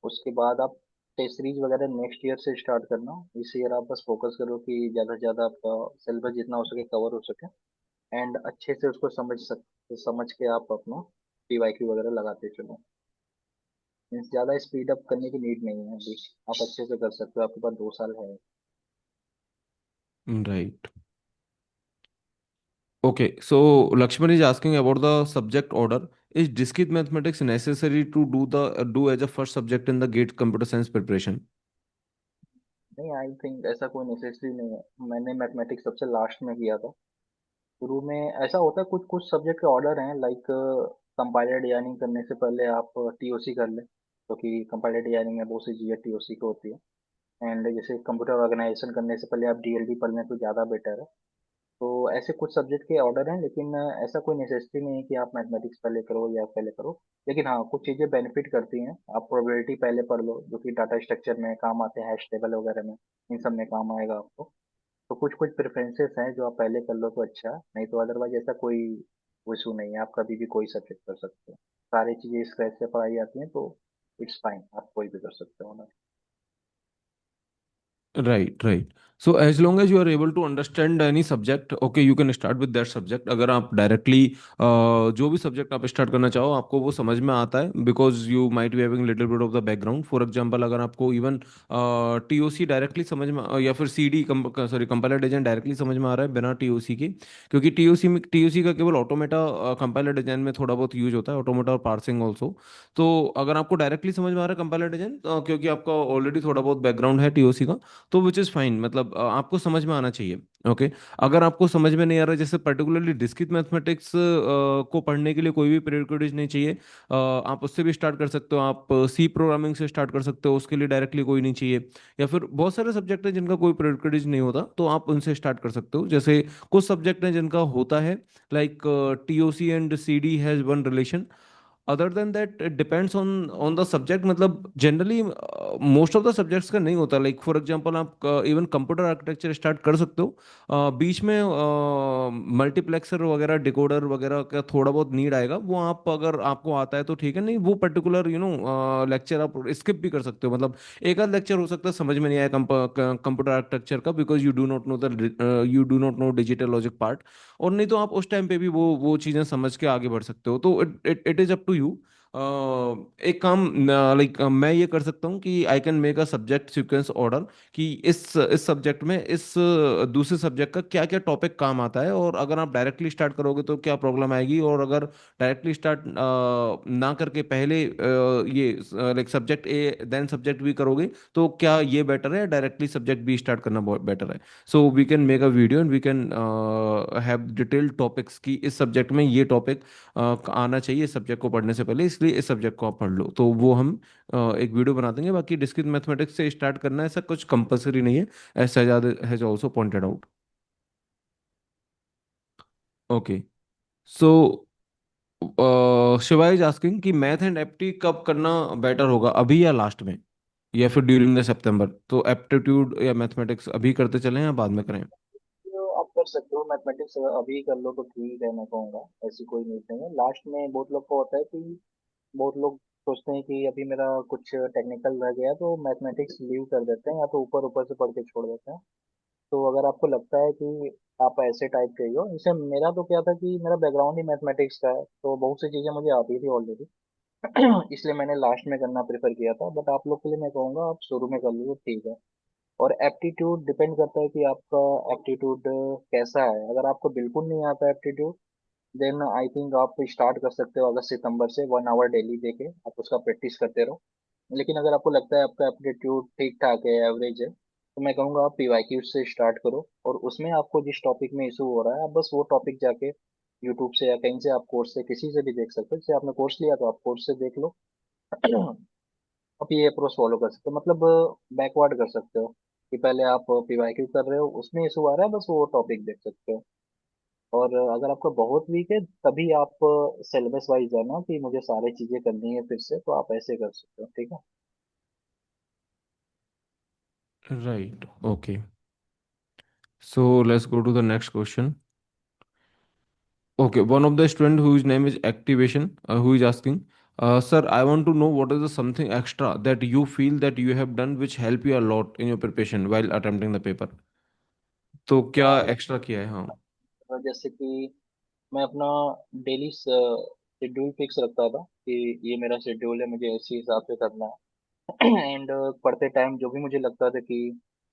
उसके बाद आप टेस्ट सीरीज वगैरह नेक्स्ट ईयर से स्टार्ट करना। इस ईयर आप बस फोकस करो कि ज़्यादा से ज़्यादा आपका सिलेबस जितना हो सके कवर हो सके, एंड अच्छे से उसको समझ के आप अपना पीवाईक्यू वगैरह लगाते चलो। मीन्स ज़्यादा स्पीड अप करने की नीड नहीं है अभी। आप अच्छे से कर सकते हो, आपके पास 2 साल है। Right. Okay, so Lakshman is asking about the subject order. Is discrete mathematics necessary to do as a first subject in the GATE computer science preparation? नहीं, आई थिंक ऐसा कोई नेसेसरी नहीं है। मैंने मैथमेटिक्स सबसे लास्ट में किया था। शुरू में ऐसा होता है, कुछ कुछ सब्जेक्ट के ऑर्डर हैं, लाइक कंपाइलर डिजाइनिंग करने से पहले आप टीओसी कर लें, क्योंकि कंपाइलर डिजाइनिंग में बहुत सी चीज़ें टीओसी को होती है। एंड जैसे कंप्यूटर ऑर्गेनाइजेशन करने से पहले आप डीएलडी पढ़ लें तो ज़्यादा बेटर है। तो ऐसे कुछ सब्जेक्ट के ऑर्डर हैं, लेकिन ऐसा कोई नेसेसिटी नहीं है कि आप मैथमेटिक्स पहले करो या पहले करो। लेकिन हाँ, कुछ चीज़ें बेनिफिट करती हैं। आप प्रोबेबिलिटी पहले पढ़ लो, जो कि डाटा स्ट्रक्चर में काम आते हैं, हैश टेबल वगैरह में, इन सब में काम आएगा आपको। तो कुछ कुछ प्रेफरेंसेस हैं जो आप पहले कर लो तो अच्छा है, नहीं तो अदरवाइज ऐसा कोई इशू नहीं है। आप कभी भी कोई सब्जेक्ट कर सकते हो, सारी चीज़ें स्क्रैच से पढ़ाई जाती हैं, तो इट्स फाइन, आप कोई भी कर सकते हो ना। Right, right. So as long as you are able to understand any subject, okay, you can start with that subject. अगर आप directly जो भी subject आप start करना चाहो, आपको वो समझ में आता है, because you might be having little bit of the background. For example, अगर आपको even TOC डायरेक्टली समझ में या फिर CD कंपाइलर डिजाइन डायरेक्टली समझ में आ रहा है बिना TOC के, क्योंकि TOC का केवल ऑटोमेटा कंपाइलर डिजाइन में थोड़ा बहुत यूज होता है, ऑटोमेटा और पार्सिंग ऑल्सो। तो अगर आपको डायरेक्टली समझ में आ रहा है कंपाइलर डिजाइन, क्योंकि आपका ऑलरेडी थोड़ा बहुत बैकग्राउंड है TOC का, तो विच इज़ फाइन, मतलब आपको समझ में आना चाहिए। ओके। अगर आपको समझ में नहीं आ रहा, जैसे पर्टिकुलरली डिस्क्रीट मैथमेटिक्स को पढ़ने के लिए कोई भी प्रीरिक्विजिट नहीं चाहिए, आप उससे भी स्टार्ट कर सकते हो, आप सी प्रोग्रामिंग से स्टार्ट कर सकते हो, उसके लिए डायरेक्टली कोई नहीं चाहिए। या फिर बहुत सारे सब्जेक्ट हैं जिनका कोई प्रीरिक्विजिट नहीं होता, तो आप उनसे स्टार्ट कर सकते हो। जैसे कुछ सब्जेक्ट हैं जिनका होता है, like TOC and CD has one relation. Other than that it depends on the subject, मतलब generally most of the subjects का नहीं होता। लाइक फॉर एग्जांपल आप इवन कंप्यूटर आर्किटेक्चर स्टार्ट कर सकते हो, बीच में मल्टीप्लेक्सर वगैरह डिकोडर वगैरह का थोड़ा बहुत नीड आएगा, वो आप अगर आपको आता है तो ठीक है, नहीं वो पर्टिकुलर लेक्चर आप स्किप भी कर सकते हो। मतलब एक आध लेक्चर हो सकता है समझ में नहीं आया कंप्यूटर आर्किटेक्चर का, because you do not know digital logic part, और नहीं तो आप उस टाइम पे भी वो चीजें समझ के आगे बढ़ सकते हो। तो it is up to you. एक काम, लाइक मैं ये कर सकता हूँ कि I can make a subject sequence order, कि इस सब्जेक्ट में इस दूसरे सब्जेक्ट का क्या क्या टॉपिक काम आता है, और अगर आप डायरेक्टली स्टार्ट करोगे तो क्या प्रॉब्लम आएगी, और अगर डायरेक्टली स्टार्ट ना करके पहले ये like subject A then subject B करोगे, तो क्या ये बेटर है, डायरेक्टली सब्जेक्ट बी स्टार्ट करना बेटर है। So we can make a video and we can have detailed topics की इस सब्जेक्ट में ये टॉपिक आना चाहिए इस सब्जेक्ट को पढ़ने से पहले, इसलिए इस सब्जेक्ट को आप पढ़ लो, तो वो हम एक वीडियो बना देंगे। बाकी डिस्क्रीट मैथमेटिक्स से स्टार्ट करना है, ऐसा कुछ कंपलसरी नहीं है, as Sajjad has also pointed out. Okay. So Shiva is asking कि मैथ एंड एप्टी कब करना बेटर होगा, अभी या लास्ट में, या फिर ड्यूरिंग द सितंबर? तो एप्टीट्यूड या मैथमेटिक्स अभी करते चलें या बाद में करें? तो आप कर सकते हो मैथमेटिक्स, अभी कर लो तो ठीक है, मैं कहूँगा ऐसी कोई नीड नहीं है। लास्ट में बहुत लोग को होता है कि बहुत लोग सोचते हैं कि अभी मेरा कुछ टेक्निकल रह गया तो मैथमेटिक्स लीव कर देते हैं, या तो ऊपर ऊपर से पढ़ के छोड़ देते हैं। तो अगर आपको लगता है कि आप ऐसे टाइप के ही हो, जैसे मेरा तो क्या था कि मेरा बैकग्राउंड ही मैथमेटिक्स का है, तो बहुत सी चीज़ें मुझे आती थी ऑलरेडी। इसलिए मैंने लास्ट में करना प्रेफर किया था, बट आप लोग के लिए मैं कहूँगा आप शुरू में कर लो तो ठीक है। और एप्टीट्यूड डिपेंड करता है कि आपका एप्टीट्यूड कैसा है। अगर आपको बिल्कुल नहीं आता एप्टीट्यूड, देन आई थिंक आप स्टार्ट कर सकते हो अगस्त सितंबर से, 1 आवर डेली देके आप उसका प्रैक्टिस करते रहो। लेकिन अगर आपको लगता है आपका एप्टीट्यूड ठीक ठाक है, एवरेज है, तो मैं कहूँगा आप पीवाईक्यू से स्टार्ट करो, और उसमें आपको जिस टॉपिक में इशू हो रहा है, आप बस वो टॉपिक जाके यूट्यूब से या कहीं से, आप कोर्स से किसी से भी देख सकते हो। जैसे आपने कोर्स लिया तो आप कोर्स से देख लो। आप ये अप्रोच फॉलो कर सकते हो, मतलब बैकवर्ड कर सकते हो, कि पहले आप पीवाईक्यू कर रहे हो, उसमें इशू आ रहा है, बस वो टॉपिक देख सकते हो। और अगर आपका बहुत वीक है तभी आप सिलेबस वाइज जाना कि मुझे सारी चीजें करनी है फिर से, तो आप ऐसे कर सकते हो, ठीक है। Right, okay. So let's go to the next question. Okay, one of the student whose name is Activation, who is asking, sir, I want to know what is the something extra that you feel that you have done which help you a lot in your preparation while attempting the paper? तो क्या क्या extra किया है? हाँ। जैसे कि मैं अपना डेली शेड्यूल फिक्स रखता था कि ये मेरा शेड्यूल है, मुझे इसी हिसाब से करना है। एंड पढ़ते टाइम जो भी मुझे लगता था कि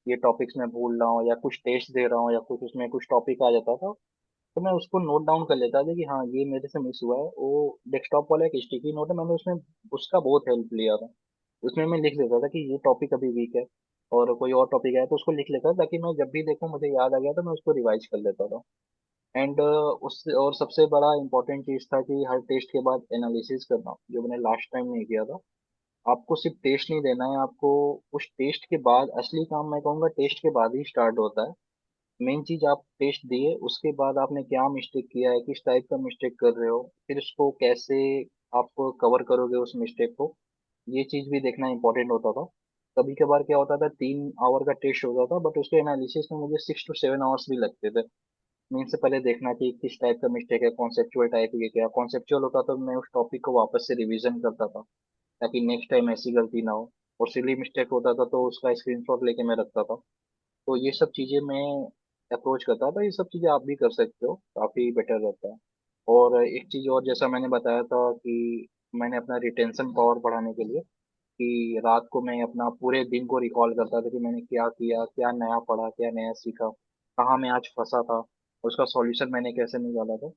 ये टॉपिक्स मैं भूल रहा हूँ या कुछ टेस्ट दे रहा हूँ या कुछ उसमें कुछ टॉपिक आ जाता था, तो मैं उसको नोट डाउन कर लेता था कि हाँ ये मेरे से मिस हुआ है। वो डेस्कटॉप वाला एक स्टिकी नोट है, मैंने उसमें उसका बहुत हेल्प लिया था। उसमें मैं लिख लेता था कि ये टॉपिक अभी वीक है, और कोई और टॉपिक आया तो उसको लिख लेता था, ताकि मैं जब भी देखूँ मुझे याद आ गया तो मैं उसको रिवाइज कर लेता था। एंड उससे और सबसे बड़ा इंपॉर्टेंट चीज था कि हर टेस्ट के बाद एनालिसिस करना, जो मैंने लास्ट टाइम नहीं किया था। आपको सिर्फ टेस्ट नहीं देना है, आपको उस टेस्ट के बाद असली काम मैं कहूँगा टेस्ट के बाद ही स्टार्ट होता है। मेन चीज आप टेस्ट दिए उसके बाद आपने क्या मिस्टेक किया है, किस टाइप का मिस्टेक कर रहे हो, फिर उसको कैसे आप कवर करोगे उस मिस्टेक को, ये चीज भी देखना इंपॉर्टेंट होता था। कभी कभार क्या होता था, 3 आवर का टेस्ट होता था बट उसके एनालिसिस में मुझे 6 to 7 आवर्स भी लगते थे। मीन से पहले देखना कि किस टाइप का मिस्टेक है, कॉन्सेप्चुअल टाइप की क्या, कॉन्सेप्चुअल होता तो मैं उस टॉपिक को वापस से रिवीजन करता था ताकि नेक्स्ट टाइम ऐसी गलती ना हो। और सिली मिस्टेक होता था तो उसका स्क्रीनशॉट लेके मैं रखता था। तो ये सब चीजें मैं अप्रोच करता था, ये सब चीजें आप भी कर सकते हो, काफी बेटर रहता है। और एक चीज और, जैसा मैंने बताया था कि मैंने अपना रिटेंशन पावर बढ़ाने के लिए कि रात को मैं अपना पूरे दिन को रिकॉल करता था कि मैंने क्या किया, क्या नया पढ़ा, क्या नया सीखा, कहाँ मैं आज फंसा था, उसका सॉल्यूशन मैंने कैसे निकाला था।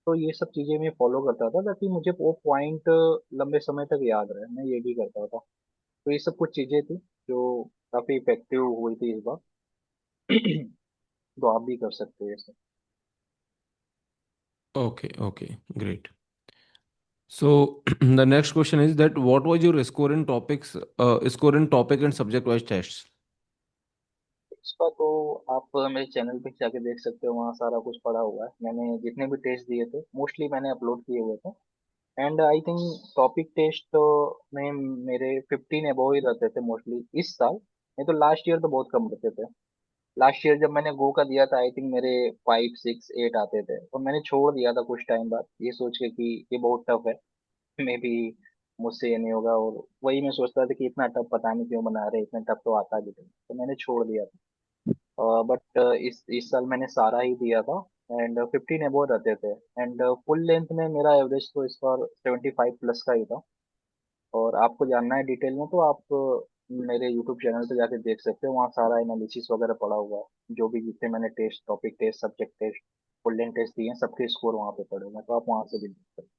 तो ये सब चीजें मैं फॉलो करता था ताकि मुझे वो पॉइंट लंबे समय तक याद रहे, मैं ये भी करता था। तो ये सब कुछ चीजें थी जो काफी इफेक्टिव हुई थी इस बार। तो आप भी कर सकते हो ये सब। Okay, okay, great. So the next question is that what was your score in topic and subject wise tests? इसका तो आप मेरे चैनल पे जाके देख सकते हो, वहाँ सारा कुछ पड़ा हुआ है। मैंने जितने भी टेस्ट दिए थे मोस्टली मैंने अपलोड किए हुए थे। And I think topic test तो में मेरे 15 अबव ही रहते थे मोस्टली इस साल। नहीं तो लास्ट ईयर तो बहुत कम रहते थे। लास्ट ईयर जब मैंने गो का दिया था आई थिंक मेरे 5 6 8 आते थे, और मैंने छोड़ दिया था कुछ टाइम बाद ये सोच के कि ये बहुत टफ है, मे बी मुझसे ये नहीं होगा। और वही मैं सोचता था कि इतना टफ पता नहीं क्यों बना रहे, इतना टफ तो आता भी नहीं, तो मैंने छोड़ दिया था। बट इस साल मैंने सारा ही दिया था। एंड 15 अबव रहते थे। एंड फुल लेंथ में मेरा एवरेज तो इस बार 75 प्लस का ही था। और आपको जानना है डिटेल में तो आप मेरे यूट्यूब चैनल पे जाके देख सकते हो, वहाँ सारा एनालिसिस वगैरह पड़ा हुआ है, जो भी जितने मैंने test, topic test, subject test, full length test दिए हैं सबके स्कोर वहाँ पे पड़े हुए हैं, तो आप वहाँ से भी देख सकते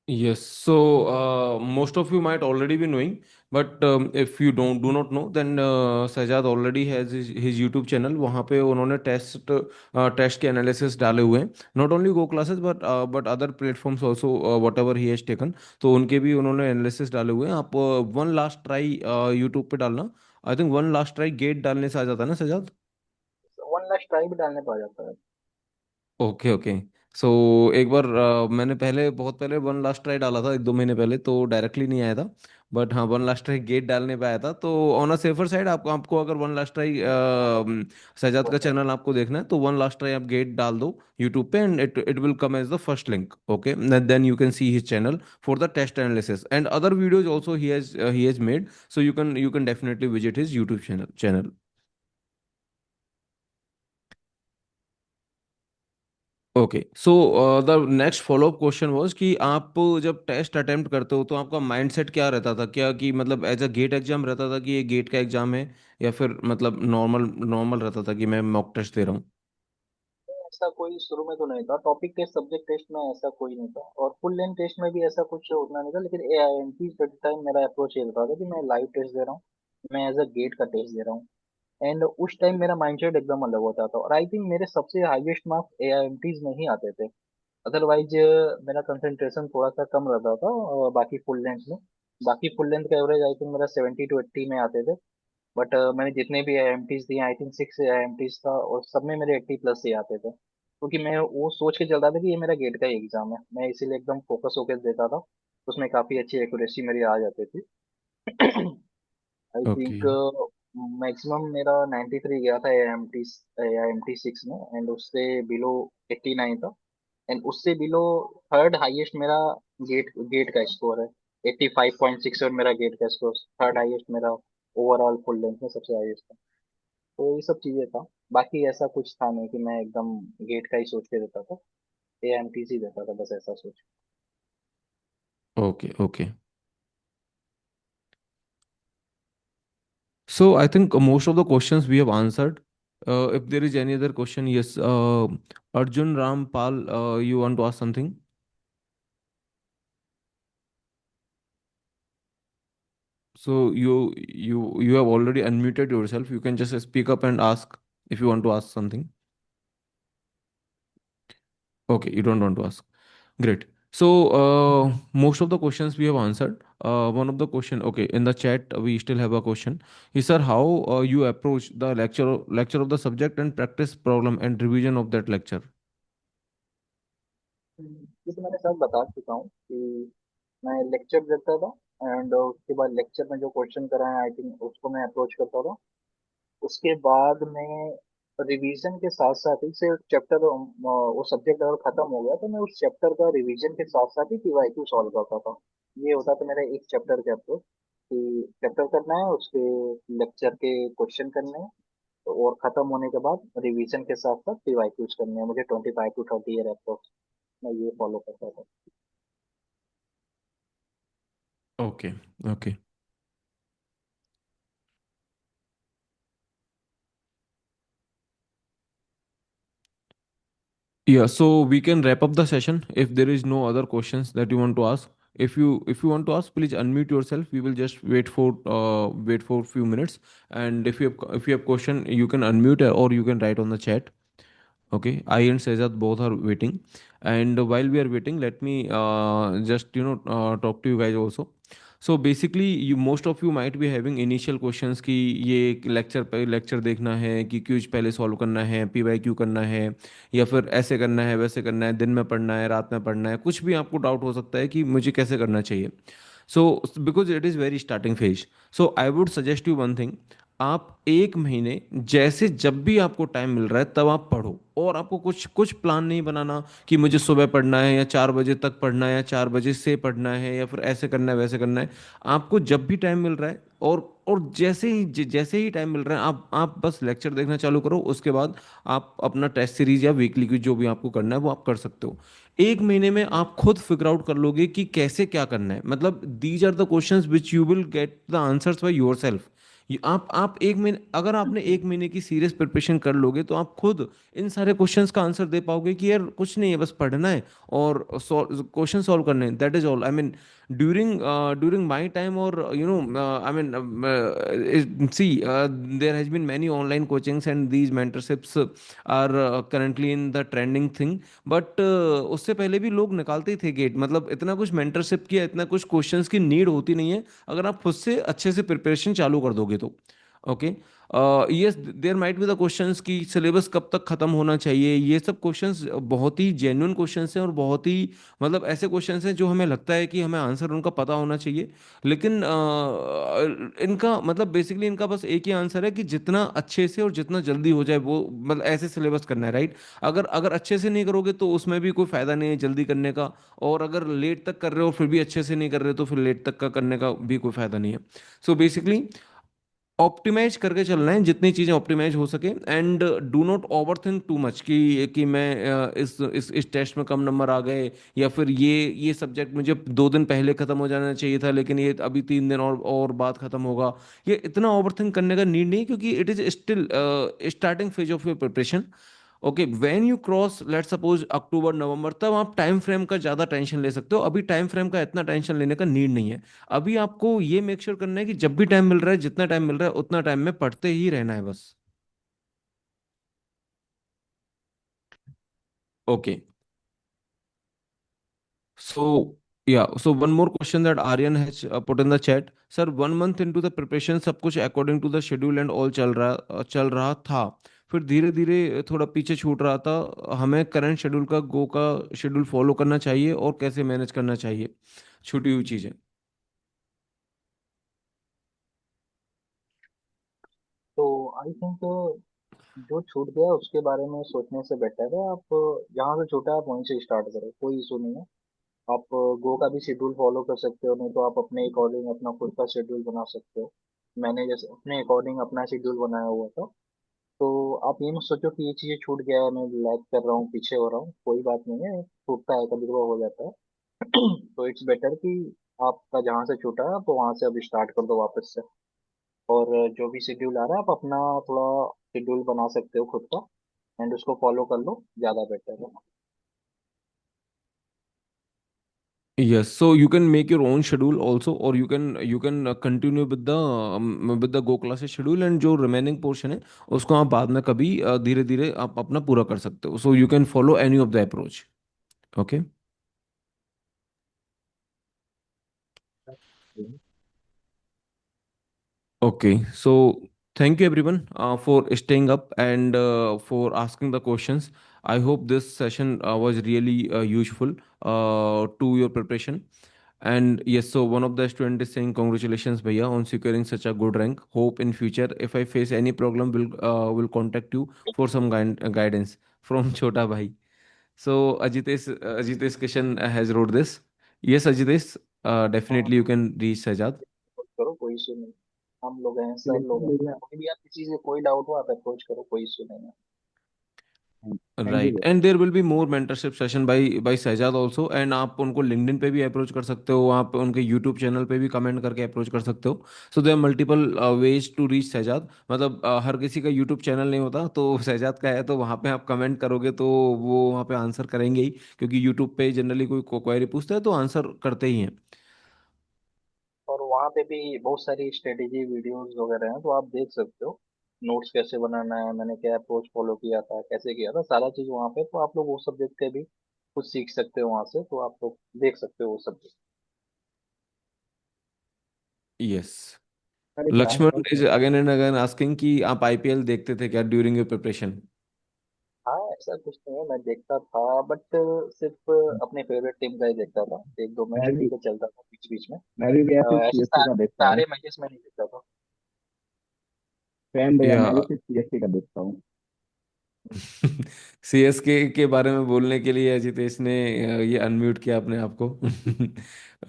Yes, so most of you might already be knowing, but if you do not know, then Sajad already has his YouTube channel. वहाँ पे उन्होंने टेस्ट के एनालिसिस डाले हुए हैं. Not only Go classes but other platforms also whatever he has taken. तो उनके भी उन्होंने एनालिसिस डाले हुए हैं. आप वन लास्ट ट्राई यूट्यूब पे डालना. I think one last try GATE डालने से आ जाता है ना सजाद? हैं। 1 लाख ट्राई भी डालने पा जाता है। Okay okay. सो एक बार मैंने पहले बहुत पहले वन लास्ट ट्राई डाला था 1 2 महीने पहले, तो डायरेक्टली नहीं आया था। बट हाँ, वन लास्ट ट्राई गेट डालने पे आया था। तो ऑन अ सेफर साइड आपको आपको अगर वन लास्ट ट्राई सजाद का चैनल आपको देखना है तो वन लास्ट ट्राई आप गेट डाल दो यूट्यूब पे, and it will come as the first link. Okay, then you can see his channel for the test analysis and other videos also he has made, so you can definitely visit his YouTube channel. Okay, so the next follow up question was कि आप जब test attempt करते हो तो आपका mindset क्या रहता था? क्या कि मतलब एज अ गेट एग्जाम रहता था कि ये गेट का एग्जाम है, या फिर मतलब नॉर्मल नॉर्मल रहता था कि मैं मॉक टेस्ट दे रहा हूँ? ऐसा कोई शुरू में तो नहीं था, टॉपिक टेस्ट सब्जेक्ट टेस्ट में ऐसा कोई नहीं था, और फुल लेंथ टेस्ट में भी ऐसा कुछ उतना नहीं था। लेकिन AIMT के टाइम मेरा अप्रोच ये था कि मैं लाइव टेस्ट दे रहा हूँ, मैं एज अ गेट का टेस्ट दे रहा हूँ। एंड उस टाइम मेरा माइंडसेट एकदम अलग होता था, और आई थिंक मेरे सबसे हाईएस्ट मार्क्स AIMTs में ही आते थे। अदरवाइज मेरा कंसंट्रेशन थोड़ा सा कम रहता था बाकी फुल लेंथ में। बाकी फुल लेंथ का एवरेज आई थिंक मेरा 70 to 80 में आते थे। बट मैंने जितने भी AIMTs दिए आई थिंक 6 AIMTs था, और सब में मेरे 80 प्लस ही आते थे, क्योंकि मैं वो सोच के चलता था कि ये मेरा गेट का ही एग्जाम है, मैं इसीलिए एकदम फोकस होकर देता था। उसमें काफी अच्छी एक्यूरेसी मेरी आ जाती थी। आई ओके थिंक मैक्सिमम मेरा 93 गया था AIMT 6 में, एंड उससे बिलो 89 था। एंड उससे बिलो थर्ड हाईएस्ट मेरा गेट गेट का स्कोर है। 85.6 मेरा गेट का स्कोर थर्ड हाईएस्ट मेरा ओवरऑल फुल लेंथ में सबसे हाईएस्ट था। तो ये सब चीजें था, बाकी ऐसा कुछ था नहीं कि मैं एकदम गेट का ही सोच के देता था। AMTC देता था, बस ऐसा सोच। Okay, okay. So I think most of the questions we have answered. If there is any other question, yes, Arjun Rampal, you want to ask something? So you have already unmuted yourself. You can just speak up and ask if you want to ask something. Okay, you don't want to ask. Great. So most of the questions we have answered. One of the question, okay, in the chat we still have a question. Is sir, how you approach the lecture of the subject and practice problem and revision of that lecture? ये तो मैंने सब बता चुका हूँ कि मैं lecture देता था, एंड उसके बाद लेक्चर में जो क्वेश्चन कराए आई थिंक उसको मैं अप्रोच करता था। उसके बाद में रिवीजन के साथ साथ ही से चैप्टर, वो सब्जेक्ट अगर खत्म हो गया तो मैं उस चैप्टर का रिवीजन के साथ साथ ही पीवाईक्यू सॉल्व करता था। ये होता था मेरा एक चैप्टर के अप्रोच, कि चैप्टर करना है, उसके लेक्चर के क्वेश्चन करने हैं, तो और खत्म होने के बाद रिवीजन के साथ साथ पीवाईक्यूज करने हैं। मुझे 25 to 30 ईयर अप्रोच मैं ये फॉलो करता था। Okay, okay. Yeah, so we can wrap up the session if there is no other questions that you want to ask. If you want to ask, please unmute yourself. We will just wait for few minutes. And if you have question, you can unmute or you can write on the chat. Okay, I and Sejad both are waiting, and while we are waiting, let me just talk to you guys also. So basically, you most of you might be having initial questions कि ये lecture पे lecture देखना है कि cues पहले solve करना है, PYQ करना है, या फिर ऐसे करना है वैसे करना है, दिन में पढ़ना है रात में पढ़ना है, कुछ भी आपको डाउट हो सकता है कि मुझे कैसे करना चाहिए. So because it is very starting phase, so I would suggest you one thing. आप एक महीने जैसे जब भी आपको टाइम मिल रहा है तब आप पढ़ो, और आपको कुछ कुछ प्लान नहीं बनाना कि मुझे सुबह पढ़ना है या 4 बजे तक पढ़ना है या 4 बजे से पढ़ना है या फिर ऐसे करना है वैसे करना है. आपको जब भी टाइम मिल रहा है, और जैसे ही टाइम मिल रहा है, आप बस लेक्चर देखना चालू करो. उसके बाद आप अपना टेस्ट सीरीज या वीकली की जो भी आपको करना है वो आप कर सकते हो. एक महीने में आप खुद फिगर आउट कर लोगे कि कैसे क्या करना है. मतलब these are the questions which you will get the answers by yourself. आप एक महीने, अगर आपने एक महीने की सीरियस प्रिपरेशन कर लोगे तो आप खुद इन सारे क्वेश्चंस का आंसर दे पाओगे कि यार कुछ नहीं है, बस पढ़ना है और क्वेश्चन सॉल्व करने हैं. That is all. I mean during my time, or I mean, see, there has been many online coachings and these mentorships are currently in the trending thing. But उससे पहले भी लोग निकालते ही थे गेट. मतलब इतना कुछ मेंटरशिप की, इतना कुछ क्वेश्चंस की नीड होती नहीं है अगर आप खुद से अच्छे से प्रिपरेशन चालू कर दोगे तो. Okay. Yes, there might be the questions कि सिलेबस कब तक खत्म होना चाहिए. ये सब क्वेश्चंस बहुत ही जेन्युइन क्वेश्चंस हैं, और बहुत ही मतलब ऐसे क्वेश्चंस हैं जो हमें लगता है कि हमें आंसर उनका पता होना चाहिए. लेकिन इनका मतलब बेसिकली इनका बस एक ही आंसर है कि जितना अच्छे से और जितना जल्दी हो जाए वो, मतलब ऐसे सिलेबस करना है, राइट. अगर अगर अच्छे से नहीं करोगे तो उसमें भी कोई फायदा नहीं है जल्दी करने का. और अगर लेट तक कर रहे हो फिर भी अच्छे से नहीं कर रहे, तो फिर लेट तक का करने का भी कोई फायदा नहीं है. सो बेसिकली ऑप्टिमाइज करके चलना है जितनी चीजें ऑप्टिमाइज हो सके. And do not over think to much कि मैं इस टेस्ट में कम नंबर आ गए, या फिर ये सब्जेक्ट मुझे 2 दिन पहले खत्म हो जाना चाहिए था लेकिन ये अभी 3 दिन और बाद खत्म होगा. ये इतना ओवर थिंक करने का नीड नहीं, क्योंकि it is still starting phase of your preparation. Okay, when you cross let suppose October November, तब आप टाइम फ्रेम का ज्यादा टेंशन ले सकते हो. अभी टाइम फ्रेम का इतना टेंशन लेने का नीड नहीं है. अभी आपको ये मेक श्योर करना है कि जब भी टाइम मिल रहा है, जितना टाइम मिल रहा है उतना टाइम में पढ़ते ही रहना है बस. Okay. So, yeah, so one more question that Aryan has put in the chat. Sir, 1 month into the preparation, सब कुछ according to the schedule and all चल रहा था. फिर धीरे धीरे थोड़ा पीछे छूट रहा था. हमें करंट शेड्यूल का गो का शेड्यूल फॉलो करना चाहिए और कैसे मैनेज करना चाहिए छूटी हुई चीजें. तो आई थिंक जो छूट गया उसके बारे में सोचने से बेटर है आप जहाँ से छूटा है आप वहीं से स्टार्ट करो, कोई इशू नहीं है। आप गो का भी शेड्यूल फॉलो कर सकते हो, नहीं तो आप अपने अकॉर्डिंग अपना खुद का शेड्यूल बना सकते हो। मैंने जैसे अपने अकॉर्डिंग अपना शेड्यूल बनाया हुआ था, तो आप ये मत सोचो कि ये चीजें छूट गया है, मैं लैग कर रहा हूँ, पीछे हो रहा हूँ, कोई बात नहीं है, छूटता है, कभी कभी हो जाता है। तो इट्स बेटर कि आपका जहाँ से छूटा है आप वहां से अब स्टार्ट कर दो वापस से। और जो भी शेड्यूल आ रहा है आप अपना थोड़ा शेड्यूल बना सकते हो खुद का, एंड उसको फॉलो कर लो, ज्यादा बेटर है। Yes, so you can make your own schedule also, or you can continue with the go classes schedule, and जो remaining portion है उसको आप बाद में कभी धीरे धीरे आप अपना पूरा कर सकते हो. So you can follow any of the approach. Okay. Okay, so thank you everyone for staying up and for asking the questions. I hope this session was really useful to your preparation. And yes, so one of the students is saying congratulations, Bhaiya, on securing such a good rank. Hope in future, if I face any problem, will contact you for some guidance from Chota Bhai. So Ajitesh Kishan has wrote this. Yes, Ajitesh, हाँ, definitely you can reach Sajad. करो, कोई issue नहीं। हम लोग हैं, sir लोग लेकिन हैं, मेरा कोई भी आप किसी से कोई डाउट हो आप अप्रोच करो, कोई इशू नहीं है। Thank you right, sir. And there will be more mentorship session by Shahzad also, एंड आप उनको लिंक्डइन पे भी अप्रोच कर सकते हो, आप उनके यूट्यूब चैनल पे भी कमेंट करके अप्रोच कर सकते हो. So there multiple ways to reach Shahzad. मतलब हर किसी का यूट्यूब चैनल नहीं होता, तो सहजाद का है, तो वहाँ पे आप कमेंट करोगे तो वो वहाँ पे आंसर करेंगे ही, क्योंकि यूट्यूब पे जनरली कोई क्वेरी पूछता है तो आंसर करते ही हैं. और वहाँ पे भी बहुत सारी स्ट्रेटेजी वीडियोस वगैरह हैं, तो आप देख सकते हो नोट्स कैसे बनाना है, मैंने क्या अप्रोच फॉलो किया था, कैसे किया था, सारा चीज वहाँ पे, तो आप लोग वो सब्जेक्ट के भी कुछ सीख सकते हो वहाँ से, तो आप लोग देख सकते हो वो सब्जेक्ट। यस. सर एक लास्ट लक्ष्मण और is again and again asking कि आप आईपीएल देखते थे क्या ड्यूरिंग योर प्रिपरेशन. हाँ, ऐसा कुछ नहीं है, मैं देखता था, बट सिर्फ अपने फेवरेट टीम का ही देखता था, एक दो मैच मैं भी ठीक है चलता था बीच बीच में। मैं भी ऐसे ऐसे सीएसके का देखता हूँ। सारे मैचेस में नहीं देखता था। फैन भैया, या मैं भी सिर्फ सीएसके का देखता हूँ। सीएसके के बारे में बोलने के लिए अजितेश ने ये अनम्यूट किया अपने आप को.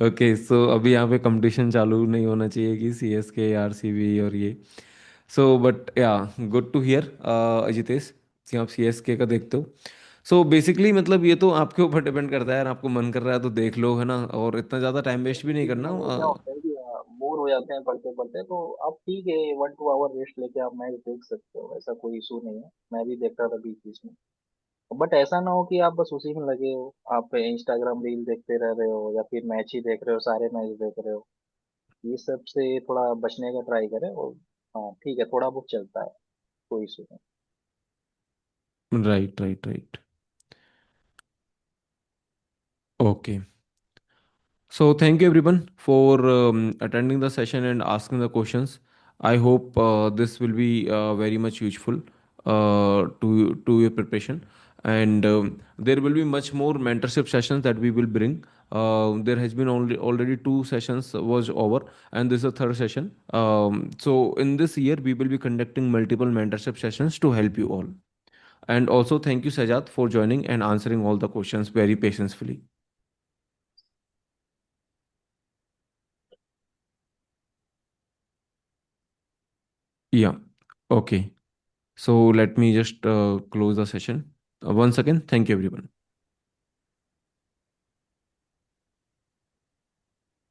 ओके, सो अभी यहाँ पे कंपटीशन चालू नहीं होना चाहिए कि सीएसके आरसीबी और ये. सो बट या, गुड टू हियर अजितेश कि आप सीएसके का देखते हो. सो बेसिकली मतलब ये तो आपके ऊपर डिपेंड करता है यार, आपको मन कर रहा है तो देख लो, है ना, और इतना ज़्यादा टाइम वेस्ट भी नहीं बीच करना. में क्या होता है कि बोर हो जाते हैं पढ़ते पढ़ते, तो आप ठीक है 1-2 आवर रेस्ट लेके आप मैच देख सकते हो, ऐसा कोई इशू नहीं है, मैं भी देखता था बीच बीच में। बट ऐसा ना हो कि आप बस उसी में लगे हो, आप इंस्टाग्राम रील देखते रह रहे हो या फिर मैच ही देख रहे हो, सारे मैच देख रहे हो, ये सब से थोड़ा बचने का ट्राई करें। और हाँ ठीक है, थोड़ा बहुत चलता है, कोई इशू नहीं। Right, right, right. Okay. So thank you everyone for attending the session and asking the questions. I hope this will be very much useful to your preparation. And there will be much more mentorship sessions that we will bring. There has been only already two sessions was over, and this is the third session. So in this year we will be conducting multiple mentorship sessions to help you all. And also thank you Sajad for joining and answering all the questions very patiently. Yeah. Okay. So let me just close the session. Once again, thank you everyone.